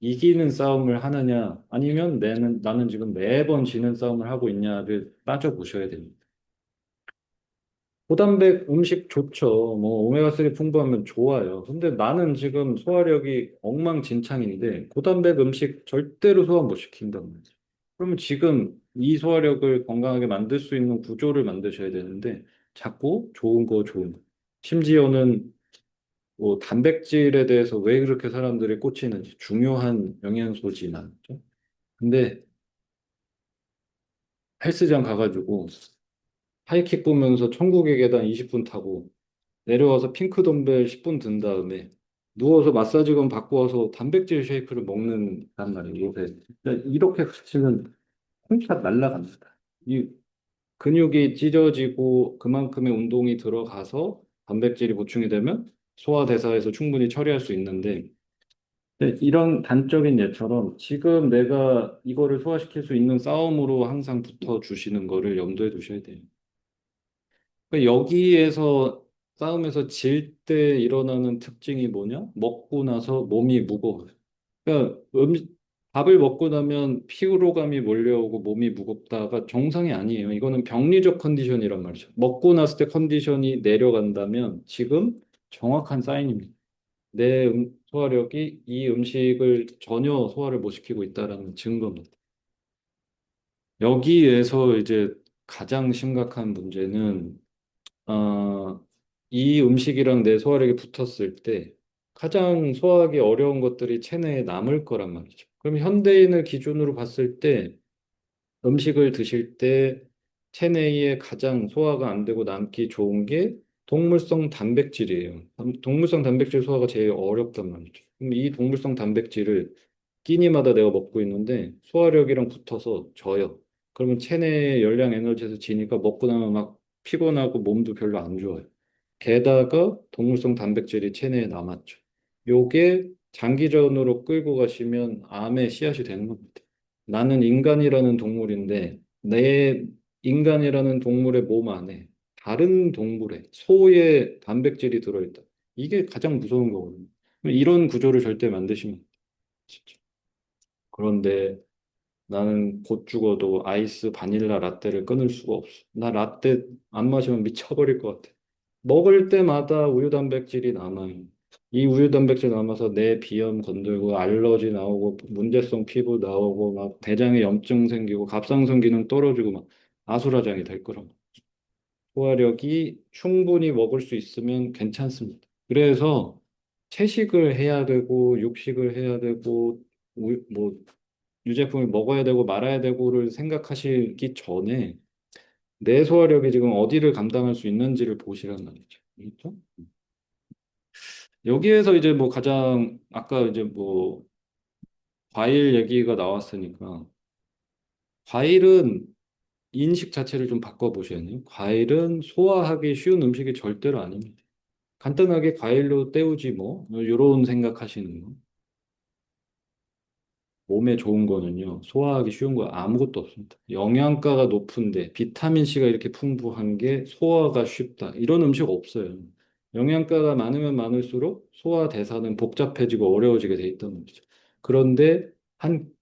이기는 싸움을 하느냐 아니면 나는 지금 매번 지는 싸움을 하고 있냐를 따져보셔야 됩니다. 고단백 음식 좋죠. 뭐 오메가3 풍부하면 좋아요. 근데 나는 지금 소화력이 엉망진창인데 고단백 음식 절대로 소화 못 시킨단 말이죠. 그러면 지금 이 소화력을 건강하게 만들 수 있는 구조를 만드셔야 되는데 자꾸 좋은 거. 심지어는 뭐 단백질에 대해서 왜 그렇게 사람들이 꽂히는지 중요한 영양소지 나죠. 근데 헬스장 가가지고 하이킥 보면서 천국의 계단 20분 타고 내려와서 핑크 덤벨 10분 든 다음에 누워서 마사지건 받고 와서 단백질 쉐이크를 먹는단 말이에요, 요새. 이렇게 가시면 콩팥 날라갑니다. 이 근육이 찢어지고 그만큼의 운동이 들어가서 단백질이 보충이 되면 소화대사에서 충분히 처리할 수 있는데 이런 단적인 예처럼 지금 내가 이거를 소화시킬 수 있는 싸움으로 항상 붙어 주시는 거를 염두에 두셔야 돼요. 그러니까 여기에서 싸움에서 질 때 일어나는 특징이 뭐냐? 먹고 나서 몸이 무거워요. 그러니까 밥을 먹고 나면 피로감이 몰려오고 몸이 무겁다가 정상이 아니에요. 이거는 병리적 컨디션이란 말이죠. 먹고 났을 때 컨디션이 내려간다면 지금 정확한 사인입니다. 내 소화력이 이 음식을 전혀 소화를 못 시키고 있다라는 증거입니다. 여기에서 이제 가장 심각한 문제는 이 음식이랑 내 소화력이 붙었을 때 가장 소화하기 어려운 것들이 체내에 남을 거란 말이죠. 그럼 현대인을 기준으로 봤을 때 음식을 드실 때 체내에 가장 소화가 안 되고 남기 좋은 게 동물성 단백질이에요. 동물성 단백질 소화가 제일 어렵단 말이죠. 그럼 이 동물성 단백질을 끼니마다 내가 먹고 있는데 소화력이랑 붙어서 져요. 그러면 체내 열량 에너지에서 지니까 먹고 나면 막 피곤하고 몸도 별로 안 좋아요. 게다가 동물성 단백질이 체내에 남았죠. 요게 장기전으로 끌고 가시면 암의 씨앗이 되는 겁니다. 나는 인간이라는 동물인데 내 인간이라는 동물의 몸 안에 다른 동물의 소의 단백질이 들어있다. 이게 가장 무서운 거거든요. 이런 구조를 절대 만드시면 안 돼요. 그런데 나는 곧 죽어도 아이스 바닐라 라떼를 끊을 수가 없어. 나 라떼 안 마시면 미쳐버릴 것 같아. 먹을 때마다 우유 단백질이 남아요. 이 우유 단백질 남아서 내 비염 건들고 알러지 나오고 문제성 피부 나오고 막 대장에 염증 생기고 갑상선 기능 떨어지고 막 아수라장이 될 거라고. 소화력이 충분히 먹을 수 있으면 괜찮습니다. 그래서 채식을 해야 되고 육식을 해야 되고 뭐 유제품을 먹어야 되고 말아야 되고를 생각하시기 전에 내 소화력이 지금 어디를 감당할 수 있는지를 보시란 말이죠. 그렇죠? 여기에서 이제 뭐 가장 아까 이제 뭐 과일 얘기가 나왔으니까 과일은 인식 자체를 좀 바꿔보셔야 해요. 과일은 소화하기 쉬운 음식이 절대로 아닙니다. 간단하게 과일로 때우지 뭐 이런 생각하시는 거. 몸에 좋은 거는요, 소화하기 쉬운 거 아무것도 없습니다. 영양가가 높은데, 비타민 C가 이렇게 풍부한 게 소화가 쉽다. 이런 음식 없어요. 영양가가 많으면 많을수록 소화 대사는 복잡해지고 어려워지게 돼 있단 말이죠. 그런데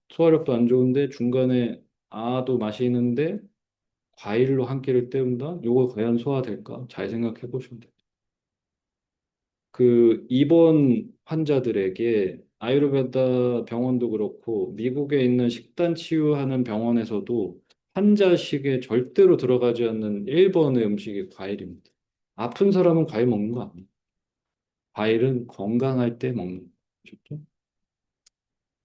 소화력도 안 좋은데 중간에 아도 마시는데 과일로 한 끼를 때운다? 요거 과연 소화될까? 잘 생각해 보시면 돼요. 그 입원 환자들에게 아유르베다 병원도 그렇고 미국에 있는 식단 치유하는 병원에서도 환자식에 절대로 들어가지 않는 1번의 음식이 과일입니다. 아픈 사람은 과일 먹는 거 아니에요. 과일은 건강할 때 먹는 거죠.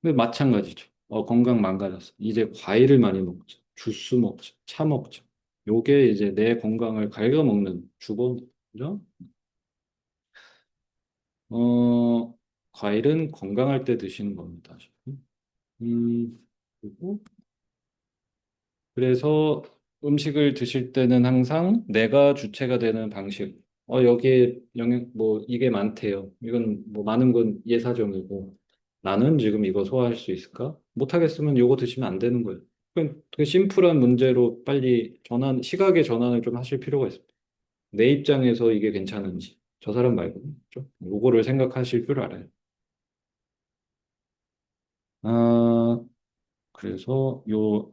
근데 마찬가지죠. 건강 망가졌어. 이제 과일을 많이 먹자. 주스 먹자. 차 먹자. 요게 이제 내 건강을 갉아먹는 주범이죠. 어, 과일은 건강할 때 드시는 겁니다. 그리고 그래서 음식을 드실 때는 항상 내가 주체가 되는 방식. 여기에 영양, 뭐, 이게 많대요. 이건 뭐, 많은 건 예사정이고, 나는 지금 이거 소화할 수 있을까? 못하겠으면 이거 드시면 안 되는 거예요. 그 심플한 문제로 빨리 시각의 전환을 좀 하실 필요가 있습니다. 내 입장에서 이게 괜찮은지, 저 사람 말고, 죠 요거를 생각하실 줄 알아요. 아, 그래서 요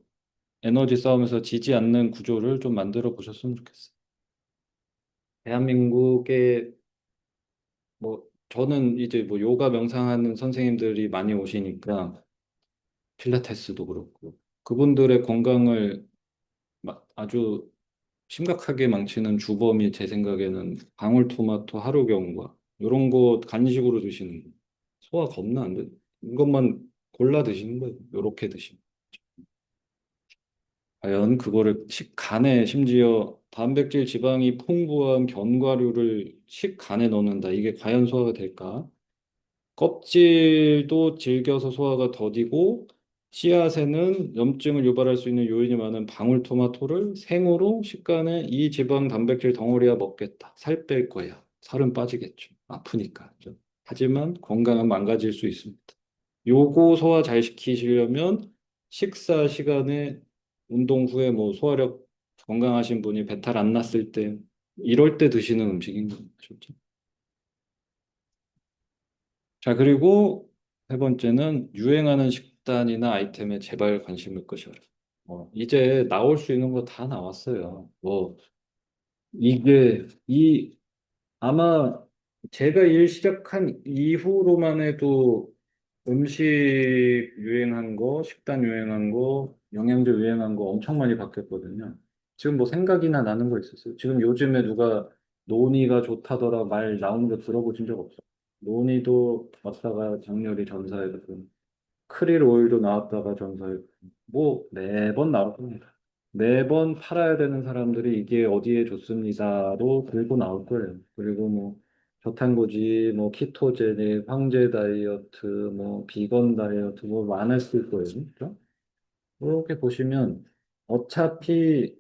에너지 싸움에서 지지 않는 구조를 좀 만들어 보셨으면 좋겠어요. 대한민국에 뭐 저는 이제 뭐 요가 명상하는 선생님들이 많이 오시니까 필라테스도 그렇고 그분들의 건강을 아주 심각하게 망치는 주범이 제 생각에는 방울토마토 하루경과 이런 거 간식으로 드시는 거. 소화 겁나 안 돼. 이것만 골라 드시는 거예요. 요렇게 드시면. 과연 그거를 식간에 심지어 단백질 지방이 풍부한 견과류를 식간에 넣는다. 이게 과연 소화가 될까? 껍질도 질겨서 소화가 더디고 씨앗에는 염증을 유발할 수 있는 요인이 많은 방울토마토를 생으로 식간에 이 지방 단백질 덩어리야 먹겠다. 살 뺄 거야. 살은 빠지겠죠. 아프니까. 그죠? 하지만 건강은 망가질 수 있습니다. 요거 소화 잘 시키시려면 식사 시간에 운동 후에 뭐 소화력 건강하신 분이 배탈 안 났을 때 이럴 때 드시는 음식인 거죠. 자, 그리고 세 번째는 유행하는 식단이나 아이템에 제발 관심을 끄셔라. 이제 나올 수 있는 거 다 나왔어요. 이게 아마 제가 일 시작한 이후로만 해도 음식 유행한 거, 식단 유행한 거, 영양제 유행한 거 엄청 많이 바뀌었거든요. 지금 뭐 생각이나 나는 거 있었어요. 지금 요즘에 누가 노니가 좋다더라 말 나오는 거 들어보신 적 없어요. 노니도 왔다가 장렬히 전사해서 크릴 오일도 나왔다가 전사해서 뭐 매번 나올 겁니다. 매번 팔아야 되는 사람들이 이게 어디에 좋습니다로 들고 나올 거예요. 그리고 뭐 저탄고지, 뭐 키토제닉, 황제 다이어트, 뭐 비건 다이어트 뭐 많았을 거예요. 그렇죠? 이렇게 보시면 어차피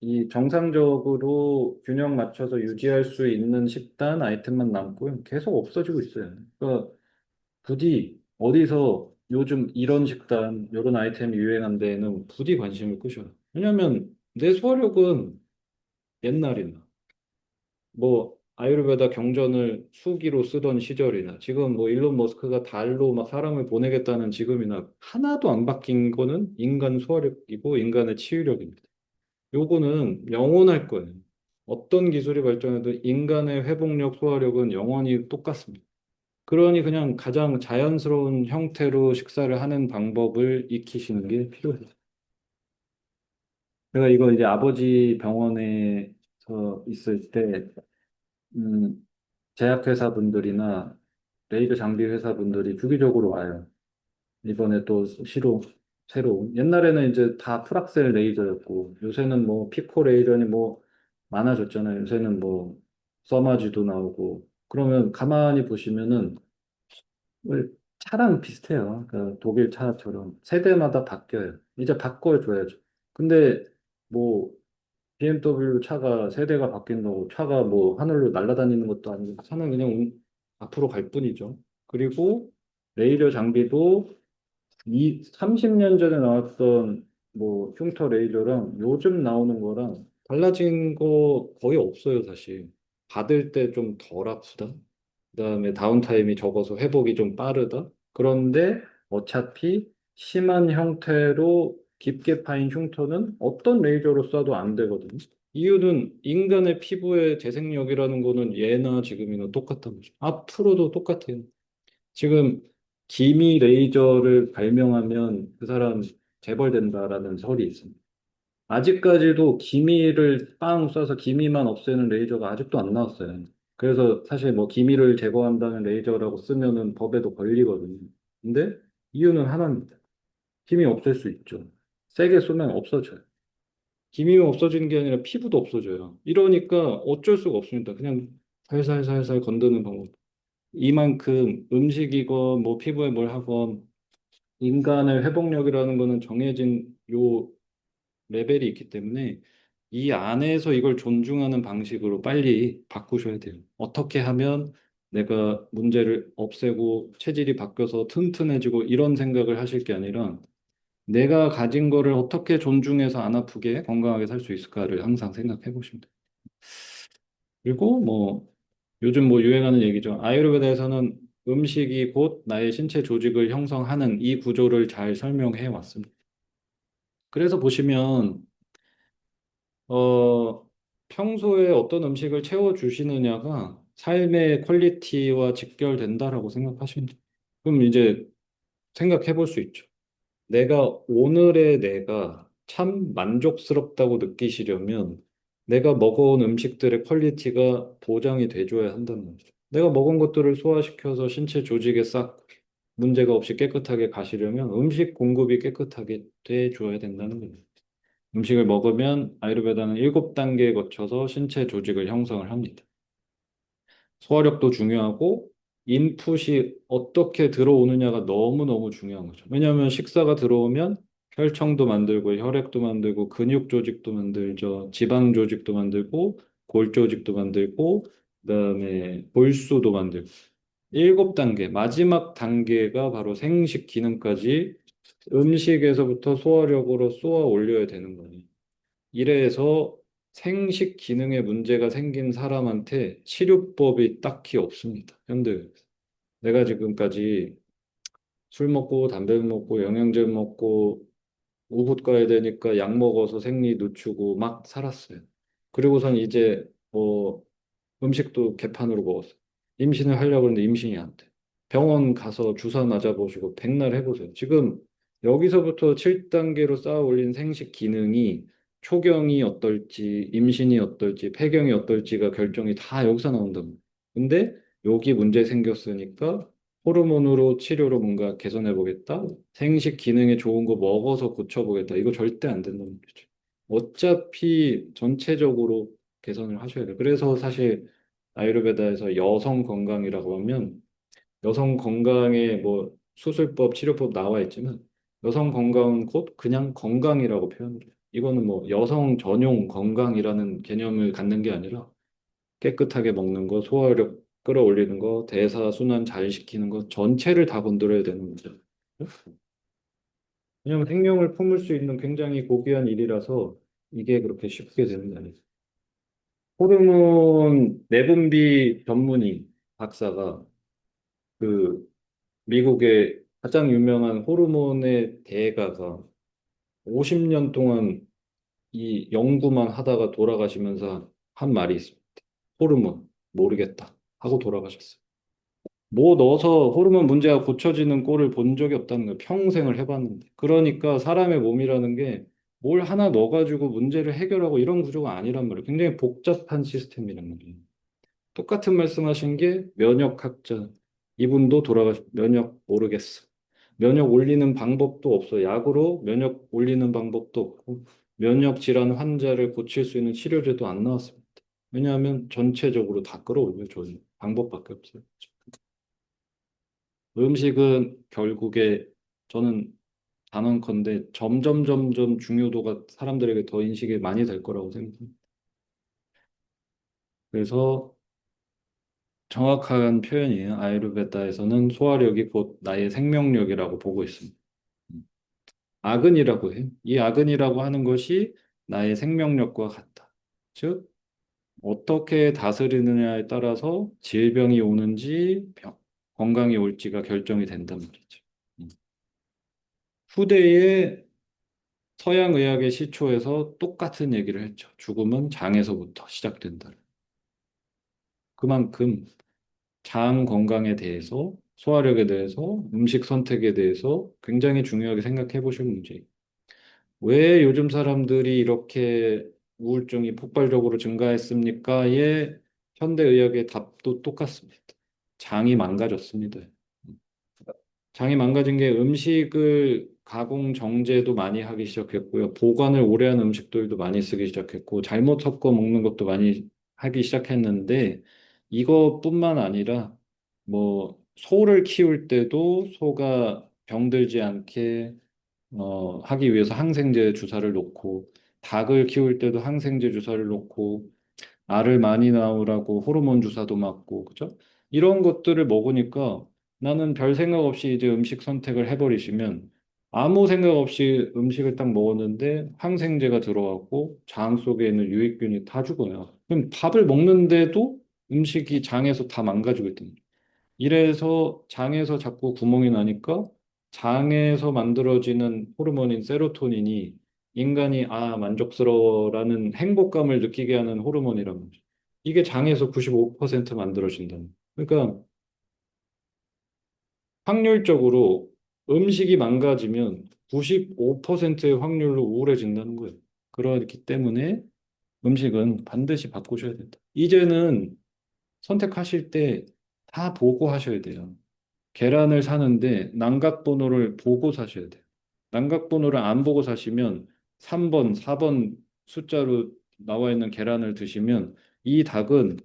이 정상적으로 균형 맞춰서 유지할 수 있는 식단 아이템만 남고요. 계속 없어지고 있어요. 그러니까 부디 어디서 요즘 이런 식단, 이런 아이템이 유행한 데에는 부디 관심을 끄셔요. 왜냐면 내 소화력은 옛날이나 뭐 아유르베다 경전을 수기로 쓰던 시절이나 지금 뭐 일론 머스크가 달로 막 사람을 보내겠다는 지금이나 하나도 안 바뀐 거는 인간 소화력이고 인간의 치유력입니다. 요거는 영원할 거예요. 어떤 기술이 발전해도 인간의 회복력, 소화력은 영원히 똑같습니다. 그러니 그냥 가장 자연스러운 형태로 식사를 하는 방법을 익히시는 게 필요해요. 제가 이거 이제 아버지 병원에서 있을 때, 음, 제약회사 분들이나 레이저 장비 회사 분들이 주기적으로 와요. 이번에 또 새로. 옛날에는 이제 다 풀악셀 레이저였고, 요새는 뭐 피코 레이저니 뭐 많아졌잖아요. 요새는 뭐 써마지도 나오고. 그러면 가만히 보시면은 차랑 비슷해요. 그 독일 차처럼 세대마다 바뀌어요. 이제 바꿔줘야죠. 근데 뭐 BMW 차가 세대가 바뀐다고 차가 뭐 하늘로 날아다니는 것도 아니고 차는 그냥 앞으로 갈 뿐이죠. 그리고 레이저 장비도 30년 전에 나왔던 뭐 흉터 레이저랑 요즘 나오는 거랑 달라진 거 거의 없어요, 사실. 받을 때 좀 덜 아프다. 그다음에 다운타임이 적어서 회복이 좀 빠르다. 그런데 어차피 심한 형태로 깊게 파인 흉터는 어떤 레이저로 쏴도 안 되거든요. 이유는 인간의 피부의 재생력이라는 거는 예나 지금이나 똑같단 거죠. 앞으로도 똑같아요. 지금 기미 레이저를 발명하면 그 사람 재벌된다라는 설이 있습니다. 아직까지도 기미를 빵 쏴서 기미만 없애는 레이저가 아직도 안 나왔어요. 그래서 사실 뭐 기미를 제거한다는 레이저라고 쓰면은 법에도 걸리거든요. 근데 이유는 하나입니다. 힘이 없을 수 있죠. 세게 쏘면 없어져요. 힘이 없어지는 게 아니라 피부도 없어져요. 이러니까 어쩔 수가 없습니다. 그냥 살살살살 건드는 방법. 이만큼 음식이건 뭐 피부에 뭘 하건 인간의 회복력이라는 거는 정해진 요 레벨이 있기 때문에 이 안에서 이걸 존중하는 방식으로 빨리 바꾸셔야 돼요. 어떻게 하면 내가 문제를 없애고 체질이 바뀌어서 튼튼해지고 이런 생각을 하실 게 아니라 내가 가진 거를 어떻게 존중해서 안 아프게 건강하게 살 수 있을까를 항상 생각해 보시면 돼요. 그리고 뭐 요즘 뭐 유행하는 얘기죠. 아유르베다에서는 음식이 곧 나의 신체 조직을 형성하는 이 구조를 잘 설명해 왔습니다. 그래서 보시면 어, 평소에 어떤 음식을 채워주시느냐가 삶의 퀄리티와 직결된다라고 생각하시면 돼요. 그럼 이제 생각해 볼 수 있죠. 오늘의 내가 참 만족스럽다고 느끼시려면 내가 먹어온 음식들의 퀄리티가 보장이 돼줘야 한다는 거죠. 내가 먹은 것들을 소화시켜서 신체 조직에 싹 문제가 없이 깨끗하게 가시려면 음식 공급이 깨끗하게 돼줘야 된다는 거예요. 음식을 먹으면 아유르베다는 7단계에 거쳐서 신체 조직을 형성을 합니다. 소화력도 중요하고 인풋이 어떻게 들어오느냐가 너무너무 중요한 거죠. 왜냐하면 식사가 들어오면 혈청도 만들고 혈액도 만들고 근육 조직도 만들죠. 지방 조직도 만들고 골 조직도 만들고 그다음에 골수도 만들고 7단계 마지막 단계가 바로 생식 기능까지 음식에서부터 소화력으로 쏘아 올려야 되는 거예요. 이래서 생식 기능에 문제가 생긴 사람한테 치료법이 딱히 없습니다. 현대 내가 지금까지 술 먹고 담배 먹고 영양제 먹고 우붓 가야 되니까 약 먹어서 생리 늦추고 막 살았어요. 그리고선 이제 뭐 음식도 개판으로 먹었어요. 임신을 하려고 하는데 임신이 안 돼. 병원 가서 주사 맞아보시고 백날 해보세요. 지금 여기서부터 7단계로 쌓아 올린 생식 기능이 초경이 어떨지, 임신이 어떨지, 폐경이 어떨지가 결정이 다 여기서 나온다고. 근데 여기 문제 생겼으니까 호르몬으로 치료로 뭔가 개선해 보겠다. 생식 기능에 좋은 거 먹어서 고쳐보겠다. 이거 절대 안 된다는 거죠. 어차피 전체적으로 개선을 하셔야 돼요. 그래서 사실 아유르베다에서 여성 건강이라고 하면 여성 건강에 뭐 수술법, 치료법 나와 있지만 여성 건강은 곧 그냥 건강이라고 표현을 해요. 이거는 뭐 여성 전용 건강이라는 개념을 갖는 게 아니라 깨끗하게 먹는 거, 소화력 끌어올리는 거, 대사 순환 잘 시키는 거 전체를 다 건드려야 되는 거죠. 왜냐하면 생명을 품을 수 있는 굉장히 고귀한 일이라서 이게 그렇게 쉽게 되는 게 아니죠. 호르몬 내분비 전문의 박사가 그 미국의 가장 유명한 호르몬의 대가가 50년 동안 이 연구만 하다가 돌아가시면서 한 말이 있습니다. 호르몬 모르겠다 하고 돌아가셨어요. 뭐 넣어서 호르몬 문제가 고쳐지는 꼴을 본 적이 없다는 거예요. 평생을 해봤는데. 그러니까 사람의 몸이라는 게 뭘 하나 넣어가지고 문제를 해결하고 이런 구조가 아니란 말이에요. 굉장히 복잡한 시스템이란 말이에요. 똑같은 말씀하신 게 면역학자. 이분도 면역 모르겠어. 면역 올리는 방법도 없어. 약으로 면역 올리는 방법도 없고, 면역 질환 환자를 고칠 수 있는 치료제도 안 나왔습니다. 왜냐하면 전체적으로 다 끌어올려줘요. 방법밖에 없어요. 음식은 결국에 저는 단언컨대 점점 중요도가 사람들에게 더 인식이 많이 될 거라고 생각합니다. 그래서 정확한 표현이에요. 아유르베다에서는 소화력이 곧 나의 생명력이라고 보고 있습니다. 아근이라고 해요. 이 아근이라고 하는 것이 나의 생명력과 같다. 즉, 어떻게 다스리느냐에 따라서 질병이 오는지 건강이 올지가 결정이 된단 말이죠. 음. 후대에 서양 의학의 시초에서 똑같은 얘기를 했죠. 죽음은 장에서부터 시작된다. 그만큼 장 건강에 대해서, 소화력에 대해서, 음식 선택에 대해서 굉장히 중요하게 생각해 보실 문제예요. 왜 요즘 사람들이 이렇게 우울증이 폭발적으로 증가했습니까?의 현대의학의 답도 똑같습니다. 장이 망가졌습니다. 장이 망가진 게 음식을 가공 정제도 많이 하기 시작했고요. 보관을 오래 한 음식들도 많이 쓰기 시작했고, 잘못 섞어 먹는 것도 많이 하기 시작했는데, 이것뿐만 아니라, 뭐, 소를 키울 때도 소가 병들지 않게, 하기 위해서 항생제 주사를 놓고, 닭을 키울 때도 항생제 주사를 놓고, 알을 많이 낳으라고 호르몬 주사도 맞고, 그죠? 이런 것들을 먹으니까 나는 별 생각 없이 이제 음식 선택을 해버리시면 아무 생각 없이 음식을 딱 먹었는데 항생제가 들어가고 장 속에 있는 유익균이 다 죽어요. 그럼 밥을 먹는데도 음식이 장에서 다 망가지고 있거든요. 이래서 장에서 자꾸 구멍이 나니까 장에서 만들어지는 호르몬인 세로토닌이 인간이 만족스러워라는 행복감을 느끼게 하는 호르몬이란 말이죠. 이게 장에서 95% 만들어진다는. 그러니까 확률적으로 음식이 망가지면 95%의 확률로 우울해진다는 거예요. 그렇기 때문에 음식은 반드시 바꾸셔야 된다. 이제는 선택하실 때 다 보고 하셔야 돼요. 계란을 사는데 난각번호를 보고 사셔야 돼요. 난각번호를 안 보고 사시면 3번, 4번 숫자로 나와 있는 계란을 드시면 이 닭은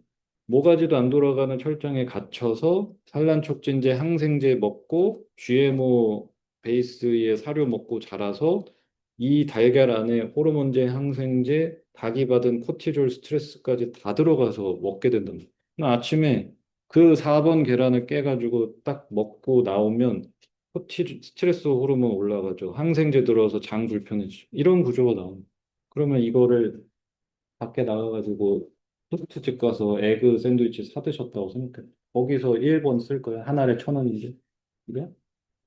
모가지도 안 돌아가는 철장에 갇혀서 산란촉진제, 항생제 먹고 GMO 베이스의 사료 먹고 자라서 이 달걀 안에 호르몬제, 항생제, 닭이 받은 코티졸 스트레스까지 다 들어가서 먹게 된답니다. 아침에 그 4번 계란을 깨가지고 딱 먹고 나오면 스트레스 호르몬 올라가죠. 항생제 들어서 장 불편해지죠. 이런 구조가 나옵니다. 그러면 이거를 밖에 나가가지고 토스트집 가서 에그 샌드위치 사 드셨다고 생각해요. 거기서 1번 쓸 거예요. 하나에 1,000원인데. 그래?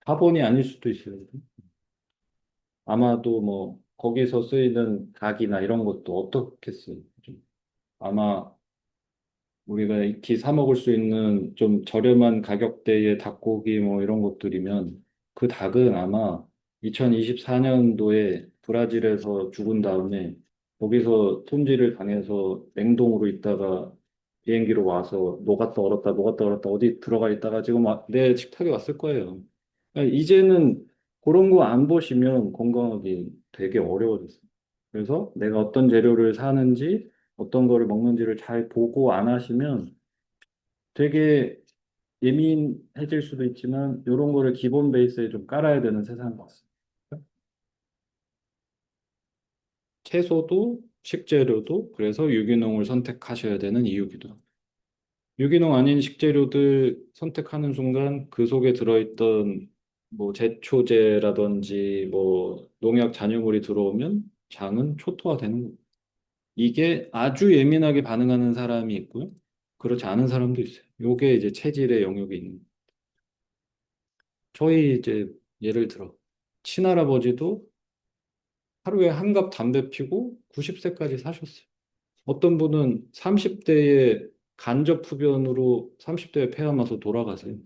4번이 아닐 수도 있어요. 아마도 뭐 거기서 쓰이는 닭이나 이런 것도 어떻겠어요. 아마 우리가 익히 사 먹을 수 있는 좀 저렴한 가격대의 닭고기 뭐 이런 것들이면 그 닭은 아마 2024년도에 브라질에서 죽은 다음에 거기서 손질을 당해서 냉동으로 있다가 비행기로 와서 녹았다 얼었다 녹았다 얼었다 어디 들어가 있다가 지금 내 식탁에 왔을 거예요. 그러니까 이제는 그런 거 안 보시면 건강하기 되게 어려워졌어요. 그래서 내가 어떤 재료를 사는지 어떤 거를 먹는지를 잘 보고 안 하시면 되게 예민해질 수도 있지만 이런 거를 기본 베이스에 좀 깔아야 되는 세상 같습니다. 채소도 식재료도 그래서 유기농을 선택하셔야 되는 이유기도 합니다. 유기농 아닌 식재료들 선택하는 순간 그 속에 들어있던 뭐 제초제라든지 뭐 농약 잔여물이 들어오면 장은 초토화되는 거예요. 이게 아주 예민하게 반응하는 사람이 있고요. 그렇지 않은 사람도 있어요. 요게 이제 체질의 영역이 있는. 저희 이제 예를 들어 친할아버지도 하루에 한 갑 담배 피고 90세까지 사셨어요. 어떤 분은 30대에 간접 흡연으로 30대에 폐암와서 돌아가세요.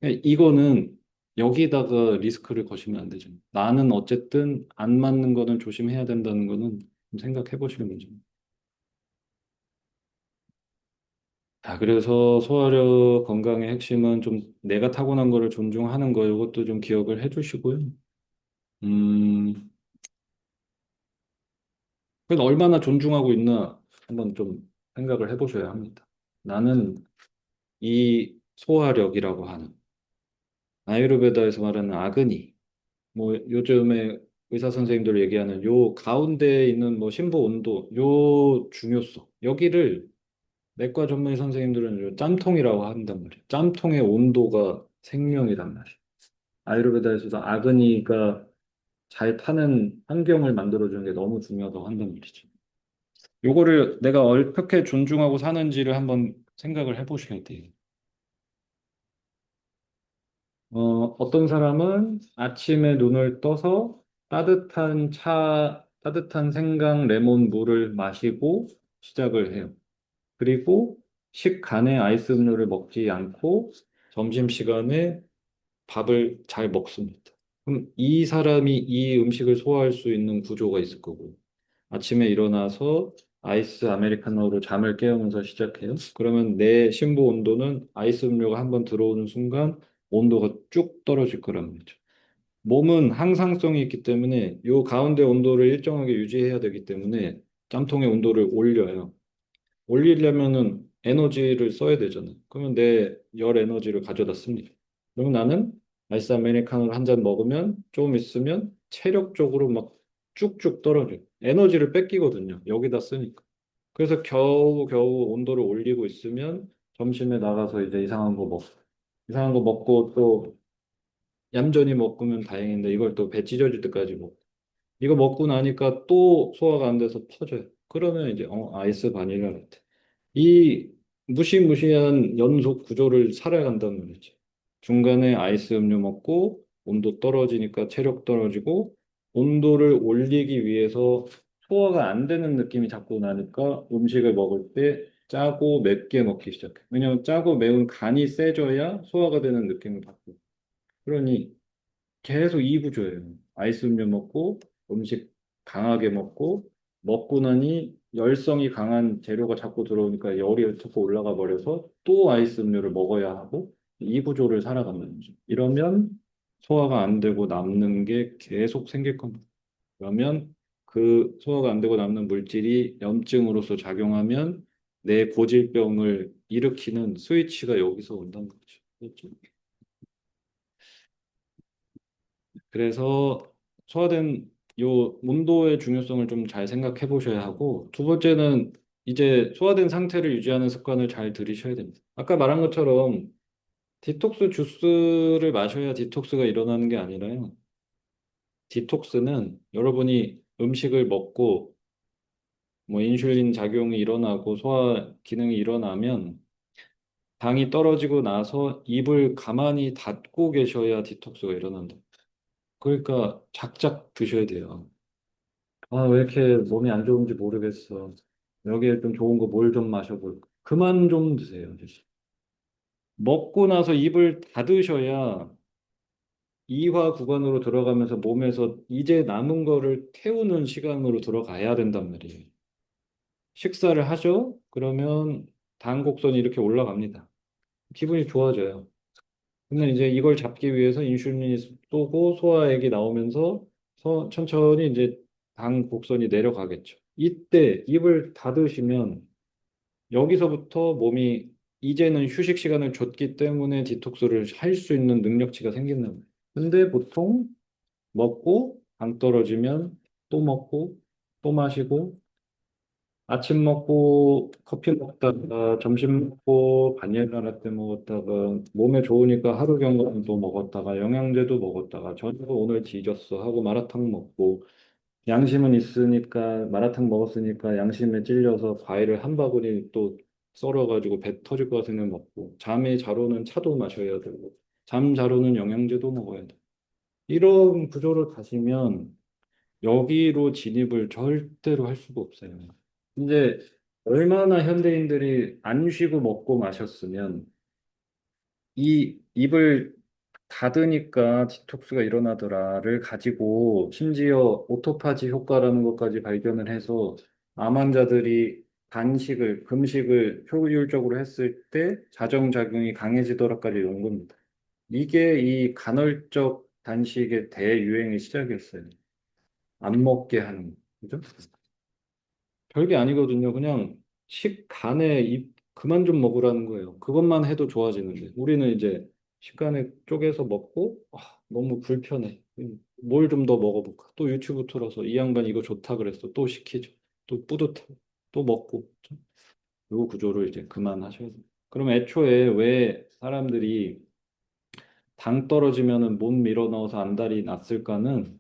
이거는 여기다가 리스크를 거시면 안 되죠. 나는 어쨌든 안 맞는 거는 조심해야 된다는 거는 좀 생각해 보시는 문제입니다. 자, 그래서 소화력 건강의 핵심은 좀 내가 타고난 거를 존중하는 거, 이것도 좀 기억을 해 주시고요. 음, 그래서 얼마나 존중하고 있나 한번 좀 생각을 해 보셔야 합니다. 나는 이 소화력이라고 하는 아유르베다에서 말하는 아그니, 뭐 요즘에 의사 선생님들 얘기하는 요 가운데에 있는 뭐 심부 온도, 요 중요성, 여기를 내과 전문 선생님들은 요 짬통이라고 한단 말이에요. 짬통의 온도가 생명이란 말이에요. 아유르베다에서도 아그니가 잘 타는 환경을 만들어주는 게 너무 중요하다고 한단 말이죠. 요거를 내가 어떻게 존중하고 사는지를 한번 생각을 해보셔야 돼요. 어떤 사람은 아침에 눈을 떠서 따뜻한 생강 레몬 물을 마시고 시작을 해요. 그리고 식간에 아이스 음료를 먹지 않고 점심시간에 밥을 잘 먹습니다. 그럼 이 사람이 이 음식을 소화할 수 있는 구조가 있을 거고, 아침에 일어나서 아이스 아메리카노로 잠을 깨우면서 시작해요. 그러면 내 심부 온도는 아이스 음료가 한번 들어오는 순간 온도가 쭉 떨어질 거란 말이죠. 몸은 항상성이 있기 때문에 요 가운데 온도를 일정하게 유지해야 되기 때문에 짬통의 온도를 올려요. 올리려면은 에너지를 써야 되잖아요. 그러면 내 열 에너지를 가져다 씁니다. 그럼 나는 아이스 아메리카노를 한 잔 먹으면 좀 있으면 체력적으로 막 쭉쭉 떨어져요. 에너지를 뺏기거든요. 여기다 쓰니까. 그래서 겨우 온도를 올리고 있으면 점심에 나가서 이제 이상한 거 먹고 또 얌전히 먹으면 다행인데 이걸 또 배 찢어질 때까지 먹고 이거 먹고 나니까 또 소화가 안 돼서 퍼져요. 그러면 이제 아이스 바닐라 라떼. 이 무시무시한 연속 구조를 살아간단 말이지. 중간에 아이스 음료 먹고 온도 떨어지니까 체력 떨어지고 온도를 올리기 위해서 소화가 안 되는 느낌이 자꾸 나니까 음식을 먹을 때 짜고 맵게 먹기 시작해. 왜냐면 짜고 매운 간이 세져야 소화가 되는 느낌을 받고. 그러니 계속 이 구조예요. 아이스 음료 먹고 음식 강하게 먹고 나니 열성이 강한 재료가 자꾸 들어오니까 열이 자꾸 올라가 버려서 또 아이스 음료를 먹어야 하고 이 구조를 살아가는 거죠. 이러면 소화가 안 되고 남는 게 계속 생길 겁니다. 그러면 그 소화가 안 되고 남는 물질이 염증으로서 작용하면 내 고질병을 일으키는 스위치가 여기서 온다는 거죠. 그렇죠? 그래서 소화된 요 온도의 중요성을 좀 잘 생각해 보셔야 하고 두 번째는 이제 소화된 상태를 유지하는 습관을 잘 들이셔야 됩니다. 아까 말한 것처럼 디톡스 주스를 마셔야 디톡스가 일어나는 게 아니라요. 디톡스는 여러분이 음식을 먹고 뭐 인슐린 작용이 일어나고 소화 기능이 일어나면 당이 떨어지고 나서 입을 가만히 닫고 계셔야 디톡스가 일어난다. 그러니까 작작 드셔야 돼요. 아, 왜 이렇게 몸이 안 좋은지 모르겠어. 여기에 좀 좋은 거 뭘 좀 마셔볼까? 그만 좀 드세요. 대신. 먹고 나서 입을 닫으셔야 이화 구간으로 들어가면서 몸에서 이제 남은 거를 태우는 시간으로 들어가야 된단 말이에요. 식사를 하죠? 그러면 당 곡선이 이렇게 올라갑니다. 기분이 좋아져요. 근데 이제 이걸 잡기 위해서 인슐린이 쏘고 소화액이 나오면서 천천히 이제 당 곡선이 내려가겠죠. 이때 입을 닫으시면 여기서부터 몸이 이제는 휴식 시간을 줬기 때문에 디톡스를 할 수 있는 능력치가 생기는 거예요. 근데 보통 먹고 당 떨어지면 또 먹고 또 마시고 아침 먹고 커피 먹다가 점심 먹고 바닐라 라떼 먹었다가 몸에 좋으니까 하루 경과도 먹었다가 영양제도 먹었다가 저녁 오늘 뒤졌어 하고 마라탕 먹고 양심은 있으니까 마라탕 먹었으니까 양심에 찔려서 과일을 한 바구니 또 썰어가지고 배 터질 것 같으면 먹고 잠이 잘 오는 차도 마셔야 되고 잠 잘 오는 영양제도 먹어야 돼. 이런 구조를 가시면 여기로 진입을 절대로 할 수가 없어요. 이제 얼마나 현대인들이 안 쉬고 먹고 마셨으면 이 입을 닫으니까 디톡스가 일어나더라를 가지고 심지어 오토파지 효과라는 것까지 발견을 해서 암 환자들이 금식을 효율적으로 했을 때 자정작용이 강해지더라까지 온 겁니다. 이게 이 간헐적 단식의 대유행의 시작이었어요. 안 먹게 하는 거. 그죠? 별게 아니거든요. 그냥 식단에 그만 좀 먹으라는 거예요. 그것만 해도 좋아지는데 우리는 이제 식단에 쪼개서 먹고 너무 불편해. 뭘 좀 더 먹어볼까? 또 유튜브 틀어서 이 양반 이거 좋다 그랬어. 또 시키죠. 또 뿌듯하고 또 먹고. 요 구조를 이제 그만하셔야 돼요. 그럼 애초에 왜 사람들이 당 떨어지면은 못 밀어 넣어서 안달이 났을까는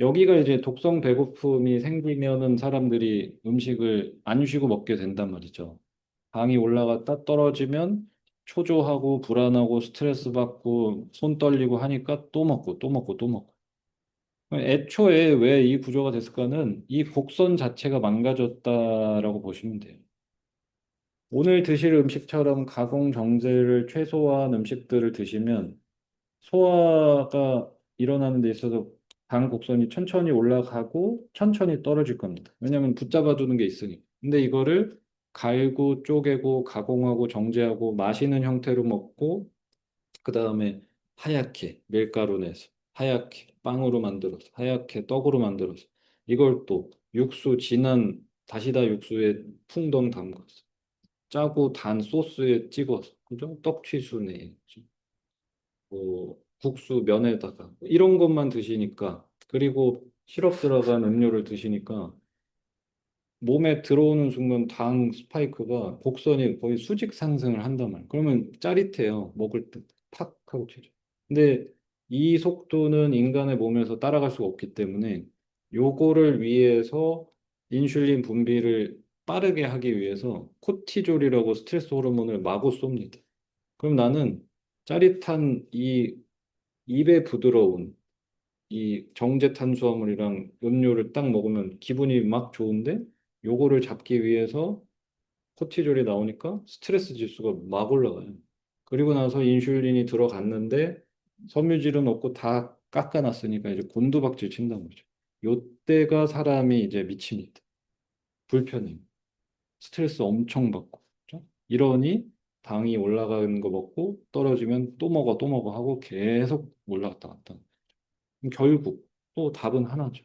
여기가 이제 독성 배고픔이 생기면은 사람들이 음식을 안 쉬고 먹게 된단 말이죠. 당이 올라갔다 떨어지면 초조하고 불안하고 스트레스 받고 손 떨리고 하니까 또 먹고 또 먹고 또 먹고. 애초에 왜 이 구조가 됐을까는 이 곡선 자체가 망가졌다라고 보시면 돼요. 오늘 드실 음식처럼 가공 정제를 최소화한 음식들을 드시면 소화가 일어나는 데 있어서 당 곡선이 천천히 올라가고 천천히 떨어질 겁니다. 왜냐하면 붙잡아 두는 게 있으니까. 근데 이거를 갈고 쪼개고 가공하고 정제하고 마시는 형태로 먹고 그 다음에 하얗게 밀가루 내서 하얗게 빵으로 만들어서 하얗게 떡으로 만들어서 이걸 또 육수 진한 다시다 육수에 풍덩 담가서 짜고 단 소스에 찍어서 그죠? 떡튀순에 뭐 국수 면에다가 이런 것만 드시니까 그리고 시럽 들어간 음료를 드시니까 몸에 들어오는 순간 당 스파이크가 곡선이 거의 수직 상승을 한단 말이에요. 그러면 짜릿해요. 먹을 때 팍 하고 튀죠. 근데 이 속도는 인간의 몸에서 따라갈 수가 없기 때문에 요거를 위해서 인슐린 분비를 빠르게 하기 위해서 코티졸이라고 스트레스 호르몬을 마구 쏩니다. 그럼 나는 짜릿한 이 입에 부드러운 이 정제 탄수화물이랑 음료를 딱 먹으면 기분이 막 좋은데 요거를 잡기 위해서 코티졸이 나오니까 스트레스 지수가 막 올라가요. 그리고 나서 인슐린이 들어갔는데 섬유질은 없고 다 깎아놨으니까 이제 곤두박질 친다는 거죠. 요때가 사람이 이제 미칩니다. 불편해. 스트레스 엄청 받고. 그죠? 이러니 당이 올라가는 거 먹고 떨어지면 또 먹어 또 먹어 하고 계속 올라갔다 갔다. 결국 또 답은 하나죠.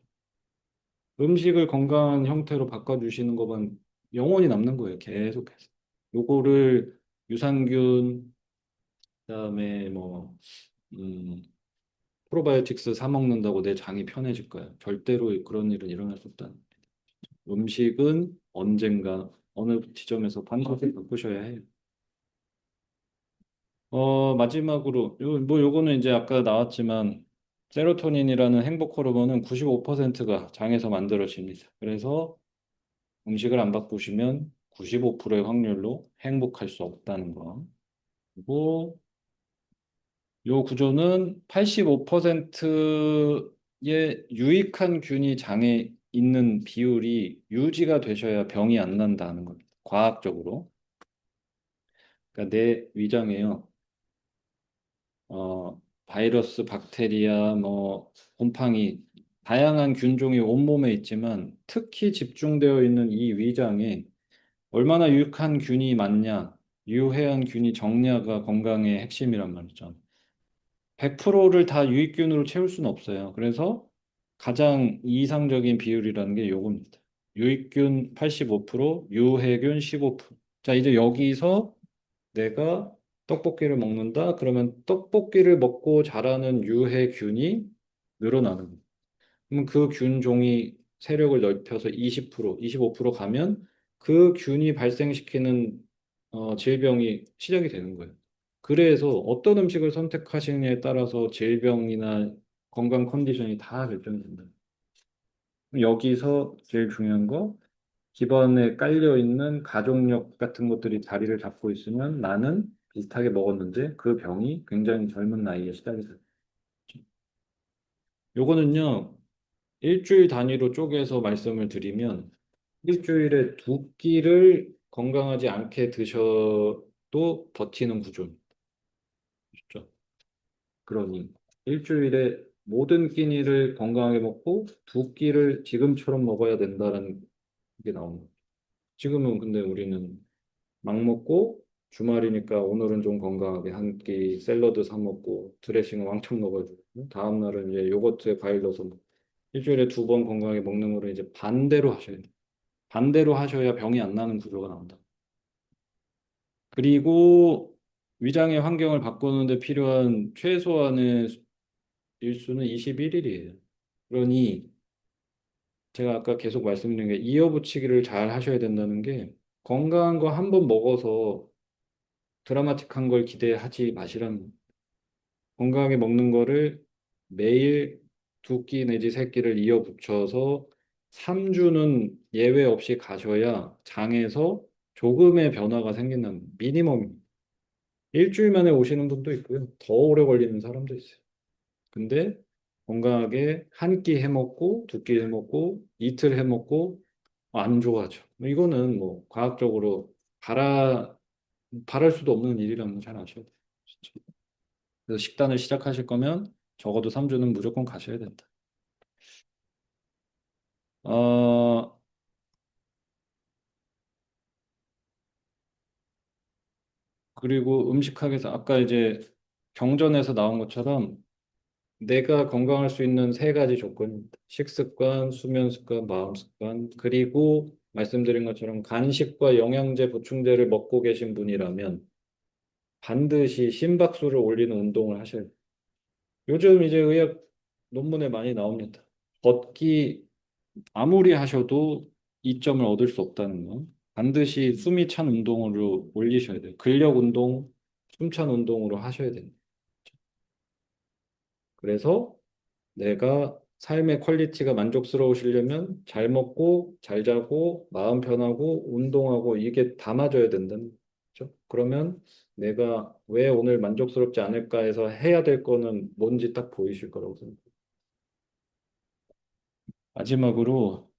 음식을 건강한 형태로 바꿔주시는 것만 영원히 남는 거예요. 계속해서. 요거를 유산균, 그다음에 뭐 음, 프로바이오틱스 사 먹는다고 내 장이 편해질까요? 절대로 그런 일은 일어날 수 없다. 음식은 언젠가 어느 지점에서 반드시 바꾸셔야 해요. 마지막으로 뭐 요거는 이제 아까 나왔지만 세로토닌이라는 행복 호르몬은 95%가 장에서 만들어집니다. 그래서 음식을 안 바꾸시면 95%의 확률로 행복할 수 없다는 거. 그리고 요 구조는 85%의 유익한 균이 장에 있는 비율이 유지가 되셔야 병이 안 난다는 겁니다. 과학적으로. 그러니까 내 위장에요. 바이러스, 박테리아, 뭐 곰팡이 다양한 균종이 온몸에 있지만 특히 집중되어 있는 이 위장에 얼마나 유익한 균이 많냐, 유해한 균이 적냐가 건강의 핵심이란 말이죠. 100%를 다 유익균으로 채울 수는 없어요. 그래서 가장 이상적인 비율이라는 게 요겁니다. 유익균 85%, 유해균 15%. 자, 이제 여기서 내가 떡볶이를 먹는다? 그러면 떡볶이를 먹고 자라는 유해균이 늘어나는 거예요. 그러면 그 균종이 세력을 넓혀서 20%, 25% 가면 그 균이 발생시키는 질병이 시작이 되는 거예요. 그래서 어떤 음식을 선택하시느냐에 따라서 질병이나 건강 컨디션이 다 결정이 된다. 여기서 제일 중요한 거, 기반에 깔려 있는 가족력 같은 것들이 자리를 잡고 있으면 나는 비슷하게 먹었는데 그 병이 굉장히 젊은 나이에 시작이 됐죠. 요거는요, 일주일 단위로 쪼개서 말씀을 드리면 일주일에 두 끼를 건강하지 않게 드셔도 버티는 구조입니다. 그러니 일주일에 모든 끼니를 건강하게 먹고 두 끼를 지금처럼 먹어야 된다는 게 나옵니다. 지금은 근데 우리는 막 먹고 주말이니까 오늘은 좀 건강하게 한 끼 샐러드 사 먹고 드레싱 왕창 먹어주고 다음 날은 이제 요거트에 과일 넣어서 일주일에 두 번 건강하게 먹는 거를 이제 반대로 하셔야 돼요. 반대로 하셔야 병이 안 나는 구조가 나온다. 그리고 위장의 환경을 바꾸는데 필요한 최소한의 일수는 21일이에요. 그러니 제가 아까 계속 말씀드린 게 이어붙이기를 잘 하셔야 된다는 게 건강한 거 한 번 먹어서 드라마틱한 걸 기대하지 마시라는 건강하게 먹는 거를 매일 두 끼 내지 세 끼를 이어붙여서 3주는 예외 없이 가셔야 장에서 조금의 변화가 생긴다는 미니멈 일주일 만에 오시는 분도 있고요. 더 오래 걸리는 사람도 있어요. 근데 건강하게 한 끼 해먹고 두 끼 해먹고 이틀 해먹고 안 좋아져. 이거는 뭐 과학적으로 바랄 수도 없는 일이라는 걸 잘 아셔야 돼요. 진짜. 그래서 식단을 시작하실 거면 적어도 3주는 무조건 가셔야 된다. 어, 그리고 음식학에서 아까 이제 경전에서 나온 것처럼 내가 건강할 수 있는 세 가지 조건입니다. 식습관, 수면 습관, 마음 습관, 그리고 말씀드린 것처럼 간식과 영양제 보충제를 먹고 계신 분이라면 반드시 심박수를 올리는 운동을 하셔야 돼요. 요즘 이제 의학 논문에 많이 나옵니다. 걷기 아무리 하셔도 이점을 얻을 수 없다는 거. 반드시 숨이 찬 운동으로 올리셔야 돼요. 근력 운동, 숨찬 운동으로 하셔야 됩니다. 그래서 내가 삶의 퀄리티가 만족스러우시려면 잘 먹고 잘 자고 마음 편하고 운동하고 이게 다 맞아야 된다는 거죠. 그러면 내가 왜 오늘 만족스럽지 않을까 해서 해야 될 거는 뭔지 딱 보이실 거라고 생각해요. 마지막으로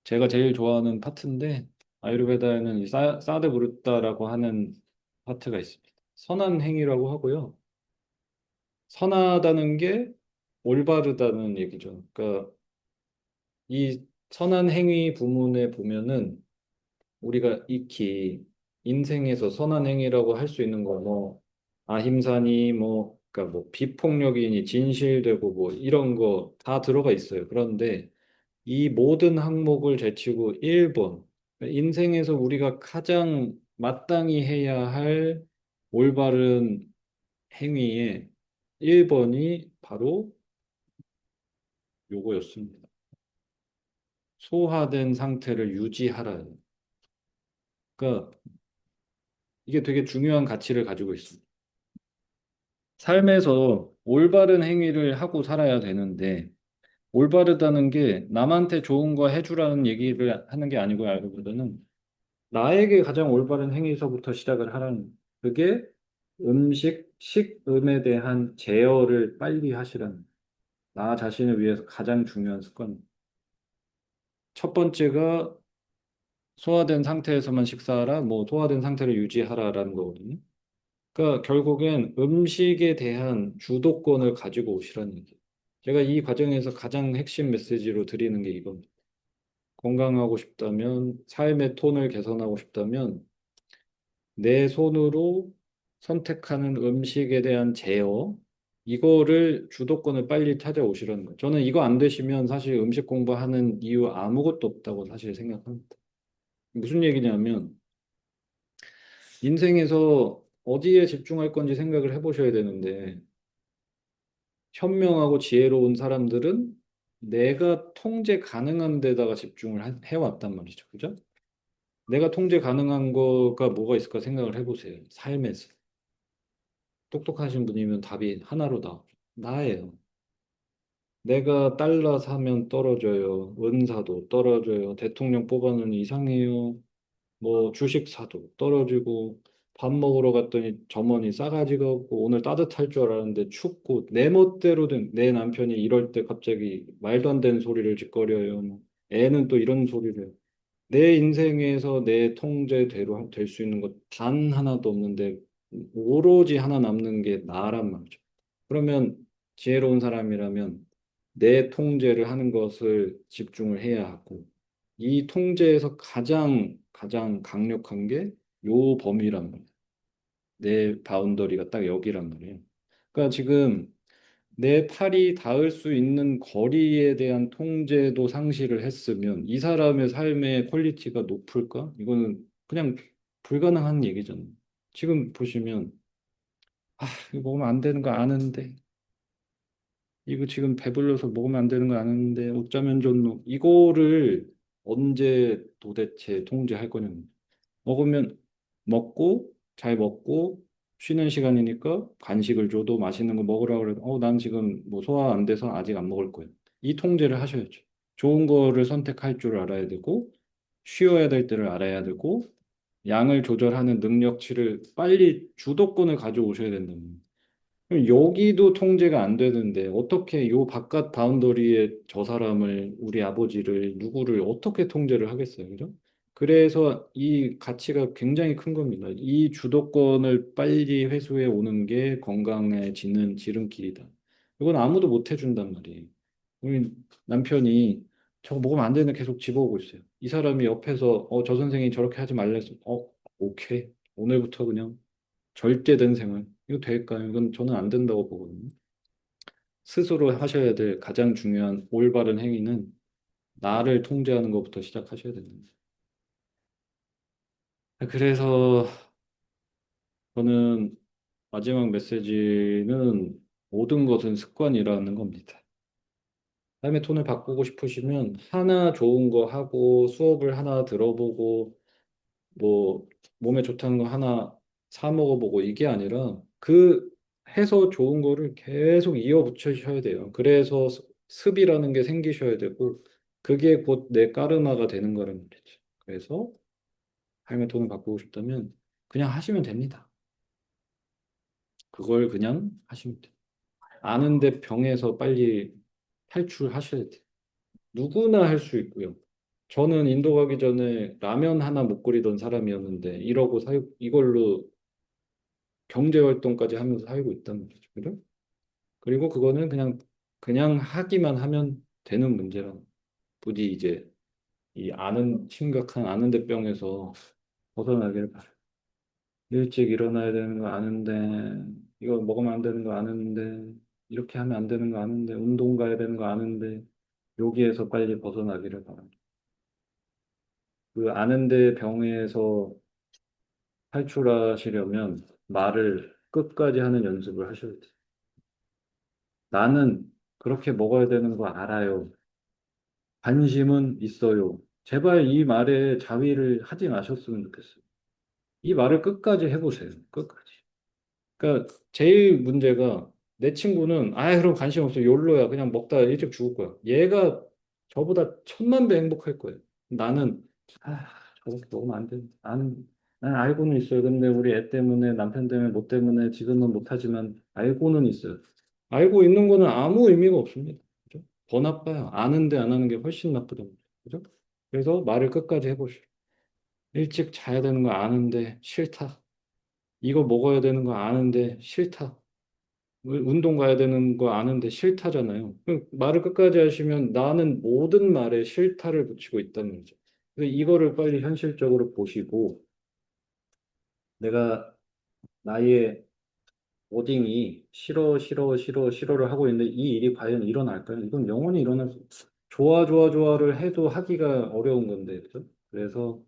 제가 제일 좋아하는 파트인데 아유르베다에는 이 사드 부르타라고 하는 파트가 있습니다. 선한 행위라고 하고요. 선하다는 게 올바르다는 얘기죠. 그러니까 이 선한 행위 부문에 보면은 우리가 익히 인생에서 선한 행위라고 할 수 있는 거 뭐 아힘사니 뭐 그러니까 뭐 비폭력이니 진실되고 뭐 이런 거 다 들어가 있어요. 그런데 이 모든 항목을 제치고 1번 인생에서 우리가 가장 마땅히 해야 할 올바른 행위의 1번이 바로 요거였습니다. 소화된 상태를 유지하라. 그러니까 이게 되게 중요한 가치를 가지고 있습니다. 삶에서 올바른 행위를 하고 살아야 되는데, 올바르다는 게 남한테 좋은 거 해주라는 얘기를 하는 게 아니고요, 알고보다는 나에게 가장 올바른 행위서부터 시작을 하라는, 그게 음식, 식음에 대한 제어를 빨리 하시라는, 나 자신을 위해서 가장 중요한 습관. 첫 번째가 소화된 상태에서만 식사하라, 뭐 소화된 상태를 유지하라라는 거거든요. 그러니까 결국엔 음식에 대한 주도권을 가지고 오시라는 얘기예요. 제가 이 과정에서 가장 핵심 메시지로 드리는 게 이겁니다. 건강하고 싶다면, 삶의 톤을 개선하고 싶다면, 내 손으로 선택하는 음식에 대한 제어, 이거를 주도권을 빨리 찾아오시라는 거예요. 저는 이거 안 되시면 사실 음식 공부하는 이유 아무것도 없다고 사실 생각합니다. 무슨 얘기냐면, 인생에서 어디에 집중할 건지 생각을 해보셔야 되는데, 현명하고 지혜로운 사람들은 내가 통제 가능한 데다가 집중을 해왔단 말이죠. 그죠? 내가 통제 가능한 거가 뭐가 있을까 생각을 해보세요. 삶에서. 똑똑하신 분이면 답이 하나로 나예요. 내가 달러 사면 떨어져요. 은사도 떨어져요. 대통령 뽑아놓으니 이상해요. 뭐 주식 사도 떨어지고 밥 먹으러 갔더니 점원이 싸가지가 없고 오늘 따뜻할 줄 알았는데 춥고 내 멋대로 된 내 남편이 이럴 때 갑자기 말도 안 되는 소리를 짓거려요. 뭐 애는 또 이런 소리를 해요. 내 인생에서 내 통제대로 될 수 있는 것 단 하나도 없는데 오로지 하나 남는 게 나란 말이죠. 그러면 지혜로운 사람이라면 내 통제를 하는 것을 집중을 해야 하고 이 통제에서 가장 강력한 게 요 범위란 말이에요. 내 바운더리가 딱 여기란 말이에요. 그러니까 지금 내 팔이 닿을 수 있는 거리에 대한 통제도 상실을 했으면 이 사람의 삶의 퀄리티가 높을까? 이거는 그냥 불가능한 얘기잖아요. 지금 보시면 이거 먹으면 안 되는 거 아는데 이거 지금 배불러서 먹으면 안 되는 거 아는데 어쩌면 좋노 이거를 언제 도대체 통제할 거냐면 먹으면 먹고 잘 먹고 쉬는 시간이니까 간식을 줘도 맛있는 거 먹으라고 그래도 난 지금 뭐 소화 안 돼서 아직 안 먹을 거예요. 이 통제를 하셔야죠. 좋은 거를 선택할 줄 알아야 되고 쉬어야 될 때를 알아야 되고 양을 조절하는 능력치를 빨리 주도권을 가져오셔야 된다는 거예요. 그럼 여기도 통제가 안 되는데 어떻게 요 바깥 바운더리에 저 사람을 우리 아버지를 누구를 어떻게 통제를 하겠어요, 그죠? 그래서 이 가치가 굉장히 큰 겁니다. 이 주도권을 빨리 회수해 오는 게 건강해지는 지름길이다. 이건 아무도 못 해준단 말이에요. 우리 남편이 저거 먹으면 안 되는 계속 집어오고 있어요. 이 사람이 옆에서 저 선생이 저렇게 하지 말랬어. 오케이. 오늘부터 그냥. 절제된 생활. 이거 될까요? 이건 저는 안 된다고 보거든요. 스스로 하셔야 될 가장 중요한 올바른 행위는 나를 통제하는 것부터 시작하셔야 됩니다. 그래서 저는 마지막 메시지는 모든 것은 습관이라는 겁니다. 삶의 톤을 바꾸고 싶으시면 하나 좋은 거 하고 수업을 하나 들어보고 뭐 몸에 좋다는 거 하나 사 먹어보고 이게 아니라 그 해서 좋은 거를 계속 이어붙이셔야 돼요. 그래서 습이라는 게 생기셔야 되고 그게 곧 내 까르마가 되는 거란 말이죠. 그래서 삶의 톤을 바꾸고 싶다면 그냥 하시면 됩니다. 그걸 그냥 하시면 돼요. 아는데 병에서 빨리 탈출하셔야 돼요. 누구나 할 수 있고요. 저는 인도 가기 전에 라면 하나 못 끓이던 사람이었는데 이러고 이걸로 경제 활동까지 하면서 살고 있다는 거죠. 그죠? 그리고 그거는 그냥 하기만 하면 되는 문제라. 부디 이제 이 아는 심각한 아는데 병에서 벗어나길 바라요. 일찍 일어나야 되는 거 아는데 이거 먹으면 안 되는 거 아는데 이렇게 하면 안 되는 거 아는데 운동 가야 되는 거 아는데 여기에서 빨리 벗어나기를 바랍니다. 그 아는데 병에서 탈출하시려면 말을 끝까지 하는 연습을 하셔야 돼요. 나는 그렇게 먹어야 되는 거 알아요. 관심은 있어요. 제발 이 말에 자위를 하지 마셨으면 좋겠어요. 이 말을 끝까지 해보세요. 끝까지. 그러니까 제일 문제가 내 친구는 그럼 관심 없어. 욜로야. 그냥 먹다가 일찍 죽을 거야. 얘가 저보다 천만 배 행복할 거예요. 나는 아, 저렇게 먹으면 안 돼. 난 알고는 있어요. 근데 우리 애 때문에 남편 때문에 뭐 때문에 지금은 못하지만 알고는 있어요. 알고 있는 거는 아무 의미가 없습니다. 그죠? 더 나빠요. 아는데 안 하는 게 훨씬 나쁘단 말이에요. 그죠? 그래서 말을 끝까지 해보시오. 일찍 자야 되는 거 아는데 싫다. 이거 먹어야 되는 거 아는데 싫다. 운동 가야 되는 거 아는데 싫다잖아요. 그럼 말을 끝까지 하시면 나는 모든 말에 싫다를 붙이고 있다는 거죠. 그래서 이거를 빨리 현실적으로 보시고 내가 나의 오딩이 싫어, 싫어, 싫어, 싫어를 하고 있는데 이 일이 과연 일어날까요? 이건 영원히 일어날 수, 좋아, 좋아, 좋아를 해도 하기가 어려운 건데, 그죠? 그래서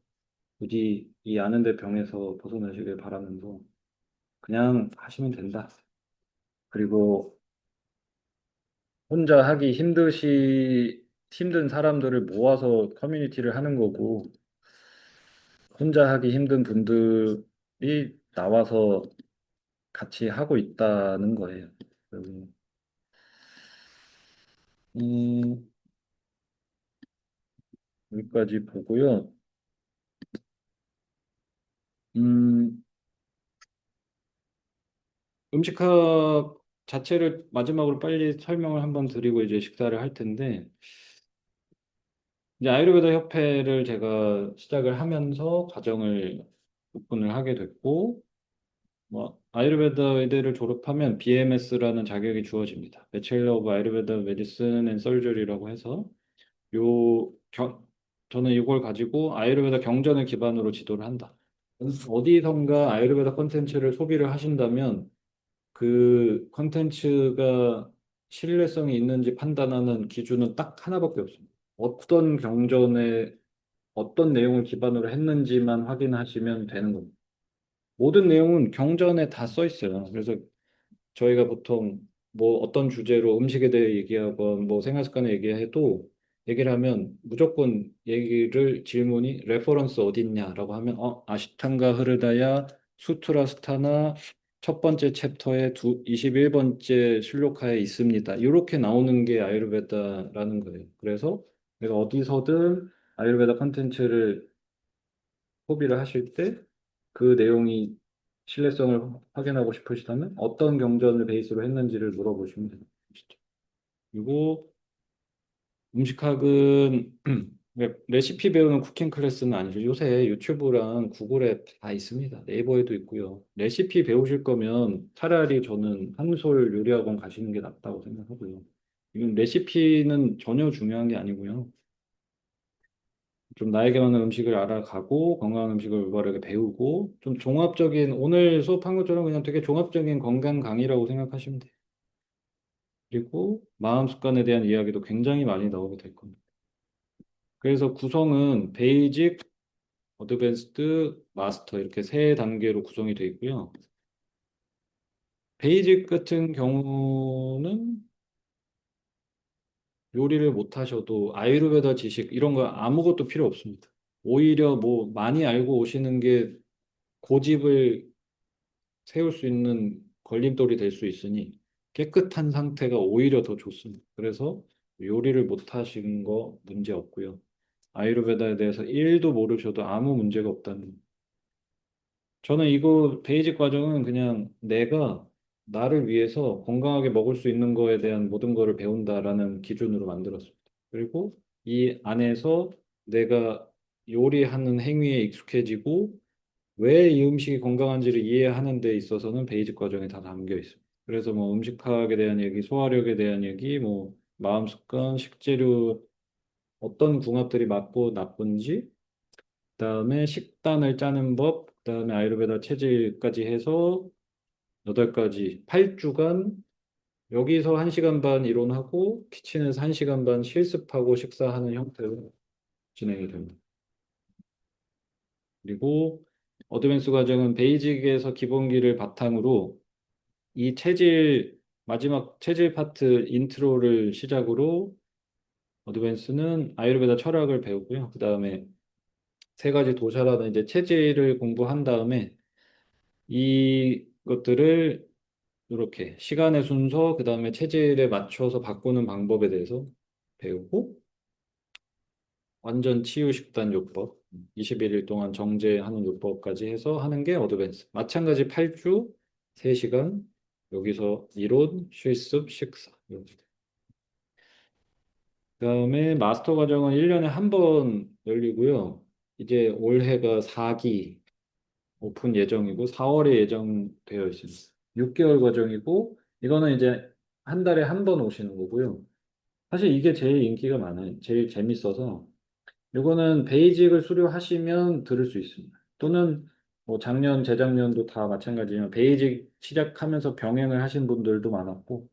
부디 이 아는데 병에서 벗어나시길 바라면서 그냥 하시면 된다. 그리고 혼자 하기 힘든 사람들을 모아서 커뮤니티를 하는 거고, 혼자 하기 힘든 분들이 나와서 같이 하고 있다는 거예요. 그리고, 음, 여기까지 보고요. 음, 음식학 자체를 마지막으로 빨리 설명을 한번 드리고 이제 식사를 할 텐데, 이제 아유르베다 협회를 제가 시작을 하면서 과정을 오픈을 하게 됐고, 뭐 아유르베다 의대를 졸업하면 BMS라는 자격이 주어집니다. 배첼러 오브 아유르베다 메디슨 앤 서저리라고 해서 요 저는 이걸 가지고 아유르베다 경전을 기반으로 지도를 한다. 어디선가 아유르베다 콘텐츠를 소비를 하신다면 그 콘텐츠가 신뢰성이 있는지 판단하는 기준은 딱 하나밖에 없습니다. 어떤 경전에 어떤 내용을 기반으로 했는지만 확인하시면 되는 겁니다. 모든 내용은 경전에 다 써 있어요. 그래서 저희가 보통 뭐 어떤 주제로 음식에 대해 얘기하건 뭐 생활 습관에 얘기해도 얘기를 하면 무조건 질문이 레퍼런스 어딨냐라고 하면 아시탄가 흐르다야 수트라스타나 첫 번째 챕터의 21번째 실로카에 있습니다. 이렇게 나오는 게 아유르베다라는 거예요. 그래서 내가 어디서든 아유르베다 컨텐츠를 소비를 하실 때 그 내용이 신뢰성을 확인하고 싶으시다면 어떤 경전을 베이스로 했는지를 물어보시면 됩니다. 그리고 음식학은 레시피 배우는 쿠킹 클래스는 아니죠. 요새 유튜브랑 구글에 다 있습니다. 네이버에도 있고요. 레시피 배우실 거면 차라리 저는 한솔 요리학원 가시는 게 낫다고 생각하고요. 이건 레시피는 전혀 중요한 게 아니고요. 좀 나에게 맞는 음식을 알아가고 건강한 음식을 올바르게 배우고 좀 종합적인 오늘 수업한 것처럼 그냥 되게 종합적인 건강 강의라고 생각하시면 돼요. 그리고 마음 습관에 대한 이야기도 굉장히 많이 나오게 될 겁니다. 그래서 구성은 베이직, 어드밴스드, 마스터 이렇게 세 단계로 구성이 되어 있고요. 베이직 같은 경우는 요리를 못 하셔도 아유르베다 지식 이런 거 아무것도 필요 없습니다. 오히려 뭐 많이 알고 오시는 게 고집을 세울 수 있는 걸림돌이 될 수 있으니 깨끗한 상태가 오히려 더 좋습니다. 그래서 요리를 못 하신 거 문제 없고요. 아유르베다에 대해서 1도 모르셔도 아무 문제가 없다는. 저는 이거 베이직 과정은 그냥 내가 나를 위해서 건강하게 먹을 수 있는 거에 대한 모든 거를 배운다라는 기준으로 만들었습니다. 그리고 이 안에서 내가 요리하는 행위에 익숙해지고 왜 이 음식이 건강한지를 이해하는 데 있어서는 베이직 과정에 다 담겨 있습니다. 그래서 뭐 음식학에 대한 얘기, 소화력에 대한 얘기, 뭐 마음 습관, 식재료 어떤 궁합들이 맞고 나쁜지, 그다음에 식단을 짜는 법, 그다음에 아유르베다 체질까지 해서 8가지, 8주간 여기서 1시간 반 이론하고 키친에서 1시간 반 실습하고 식사하는 형태로 진행이 됩니다. 그리고 어드밴스 과정은 베이직에서 기본기를 바탕으로 이 체질 마지막 체질 파트 인트로를 시작으로 어드밴스는 아유르베다 철학을 배우고요. 그다음에 3가지 도샤라는 이제 체질을 공부한 다음에 이것들을 이렇게 시간의 순서, 그다음에 체질에 맞춰서 바꾸는 방법에 대해서 배우고 완전 치유 식단 요법, 21일 동안 정제하는 요법까지 해서 하는 게 어드밴스. 마찬가지 8주 3시간 여기서 이론, 실습, 식사. 이렇게. 그다음에 마스터 과정은 1년에 한 번 열리고요. 이제 올해가 4기 오픈 예정이고 4월에 예정되어 있습니다. 6개월 과정이고 이거는 이제 한 달에 한 번 오시는 거고요. 사실 이게 제일 인기가 많아요. 제일 재밌어서 이거는 베이직을 수료하시면 들을 수 있습니다. 또는 뭐 작년, 재작년도 다 마찬가지지만 베이직 시작하면서 병행을 하신 분들도 많았고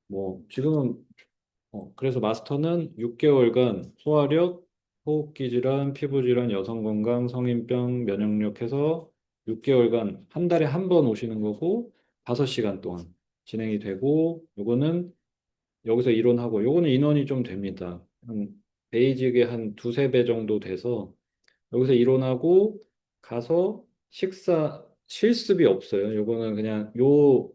뭐 지금은 그래서 마스터는 6개월간 소화력, 호흡기 질환, 피부 질환, 여성 건강, 성인병, 면역력 해서 6개월간 한 달에 한 번 오시는 거고 5시간 동안 진행이 되고 요거는 여기서 이론하고 요거는 인원이 좀 됩니다. 한 베이직의 한 두세 배 정도 돼서 여기서 이론하고 가서 식사 실습이 없어요. 요거는 그냥 요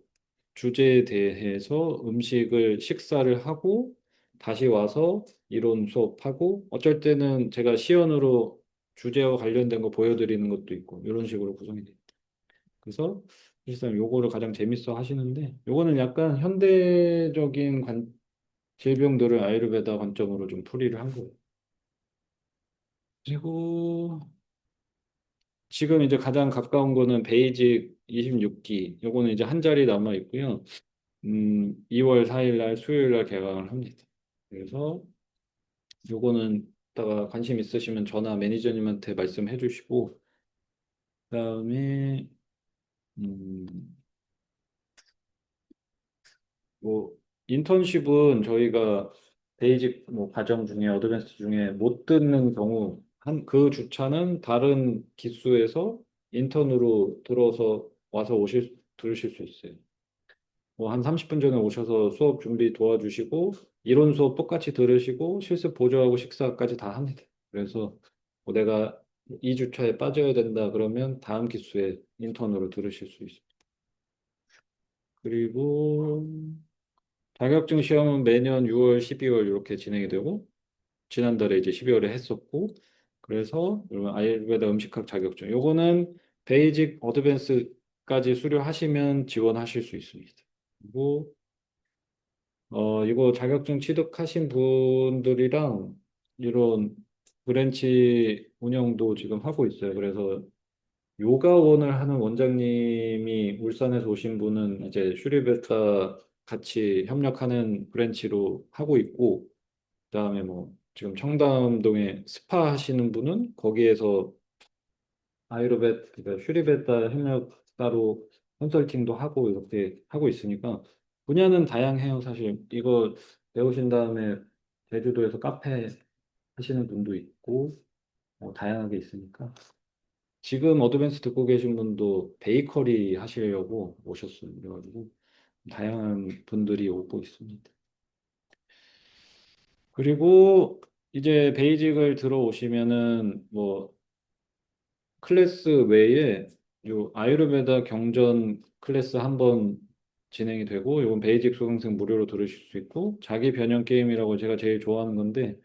주제에 대해서 음식을 식사를 하고 다시 와서 이론 수업하고 어쩔 때는 제가 시연으로 주제와 관련된 거 보여드리는 것도 있고 이런 식으로 구성이 돼요. 그래서 실상 요거를 가장 재밌어 하시는데 요거는 약간 현대적인 질병들을 아유르베다 관점으로 좀 풀이를 한 거예요. 그리고 지금 이제 가장 가까운 거는 베이직 26기. 요거는 이제 한 자리 남아 있고요. 2월 4일 날 수요일 날 개강을 합니다. 그래서 요거는 이따가 관심 있으시면 전화 매니저님한테 말씀해 주시고 그다음에 음, 뭐 인턴십은 저희가 베이직 뭐 과정 중에 어드밴스 중에 못 듣는 경우 한 그 주차는 다른 기수에서 인턴으로 들어서 와서 들으실 수 있어요. 뭐 한 30분 전에 오셔서 수업 준비 도와주시고 이론 수업 똑같이 들으시고 실습 보조하고 식사까지 다 합니다. 그래서 뭐 내가 2주차에 빠져야 된다 그러면 다음 기수에 인턴으로 들으실 수 있습니다. 그리고 자격증 시험은 매년 6월, 12월 이렇게 진행이 되고 지난달에 이제 12월에 했었고 그래서 여러분 아유르베다 음식학 자격증 요거는 베이직 어드밴스까지 수료하시면 지원하실 수 있습니다. 그리고 이거 자격증 취득하신 분들이랑 이런 브랜치 운영도 지금 하고 있어요. 그래서 요가원을 하는 원장님이 울산에서 오신 분은 이제 슈리베타 같이 협력하는 브랜치로 하고 있고, 그다음에 뭐 지금 청담동에 스파 하시는 분은 거기에서 아이로벳, 그러니까 슈리베타 협력 따로 컨설팅도 하고 이렇게 하고 있으니까 분야는 다양해요, 사실. 이거 배우신 다음에 제주도에서 카페 하시는 분도 있고 다양하게 있으니까. 지금 어드밴스 듣고 계신 분도 베이커리 하시려고 오셨어요. 그래가지고 다양한 분들이 오고 있습니다. 그리고 이제 베이직을 들어오시면은 뭐 클래스 외에 요 아유르베다 경전 클래스 한 번 진행이 되고 요건 베이직 수강생 무료로 들으실 수 있고 자기 변형 게임이라고 제가 제일 좋아하는 건데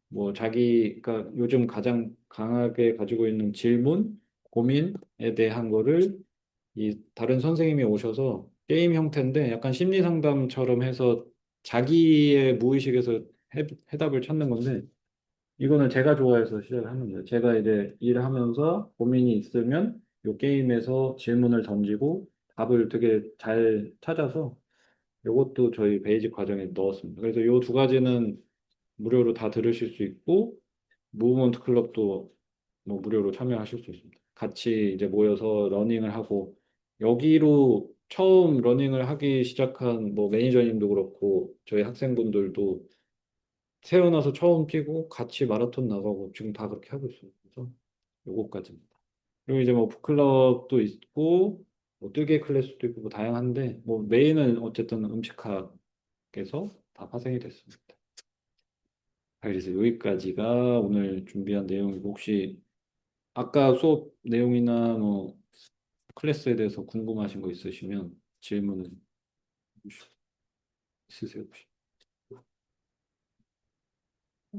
뭐 자기가 요즘 가장 강하게 가지고 있는 질문, 고민에 대한 거를 이 다른 선생님이 오셔서 게임 형태인데 약간 심리 상담처럼 해서 자기의 무의식에서 해답을 찾는 건데 이거는 제가 좋아해서 시작을 하는 거예요. 제가 이제 일하면서 고민이 있으면 이 게임에서 질문을 던지고 답을 되게 잘 찾아서 이것도 저희 베이직 과정에 넣었습니다. 그래서 이 두 가지는 무료로 다 들으실 수 있고 무브먼트 클럽도 뭐 무료로 참여하실 수 있습니다. 같이 이제 모여서 러닝을 하고 여기로 처음 러닝을 하기 시작한 뭐 매니저님도 그렇고 저희 학생분들도 태어나서 처음 뛰고 같이 마라톤 나가고 지금 다 그렇게 하고 있어요. 그래서 요거까지입니다. 그리고 이제 뭐 북클럽도 있고 뭐 뜨개 클래스도 있고 뭐 다양한데 뭐 메인은 어쨌든 음식학에서 다 파생이 됐습니다. 그래서 여기까지가 오늘 준비한 내용이고 혹시 아까 수업 내용이나 뭐 클래스에 대해서 궁금하신 거 있으시면 질문을 있으세요 혹시?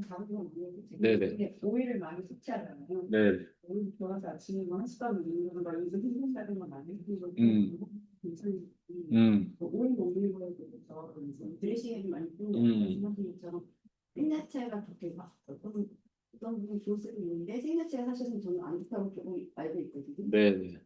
다른 건 모르겠지. 네네. 근데 오이를 많이 섭취하잖아요. 네. 오이 좋아서 아침에 뭐 한 숟가락 먹는 거보다 요즘 힘든다는 건 많이 해주고 음, 괜찮은지 음, 오이 먹는 거에 대해서 이제 드레싱에 많이 뿌는 음, 말씀하신 것처럼 생야채가 좋게 막 어떤 부분 좋을 수도 있는데 생야채가 사실은 저는 안 좋다고 조금 알고 있거든요. 네네.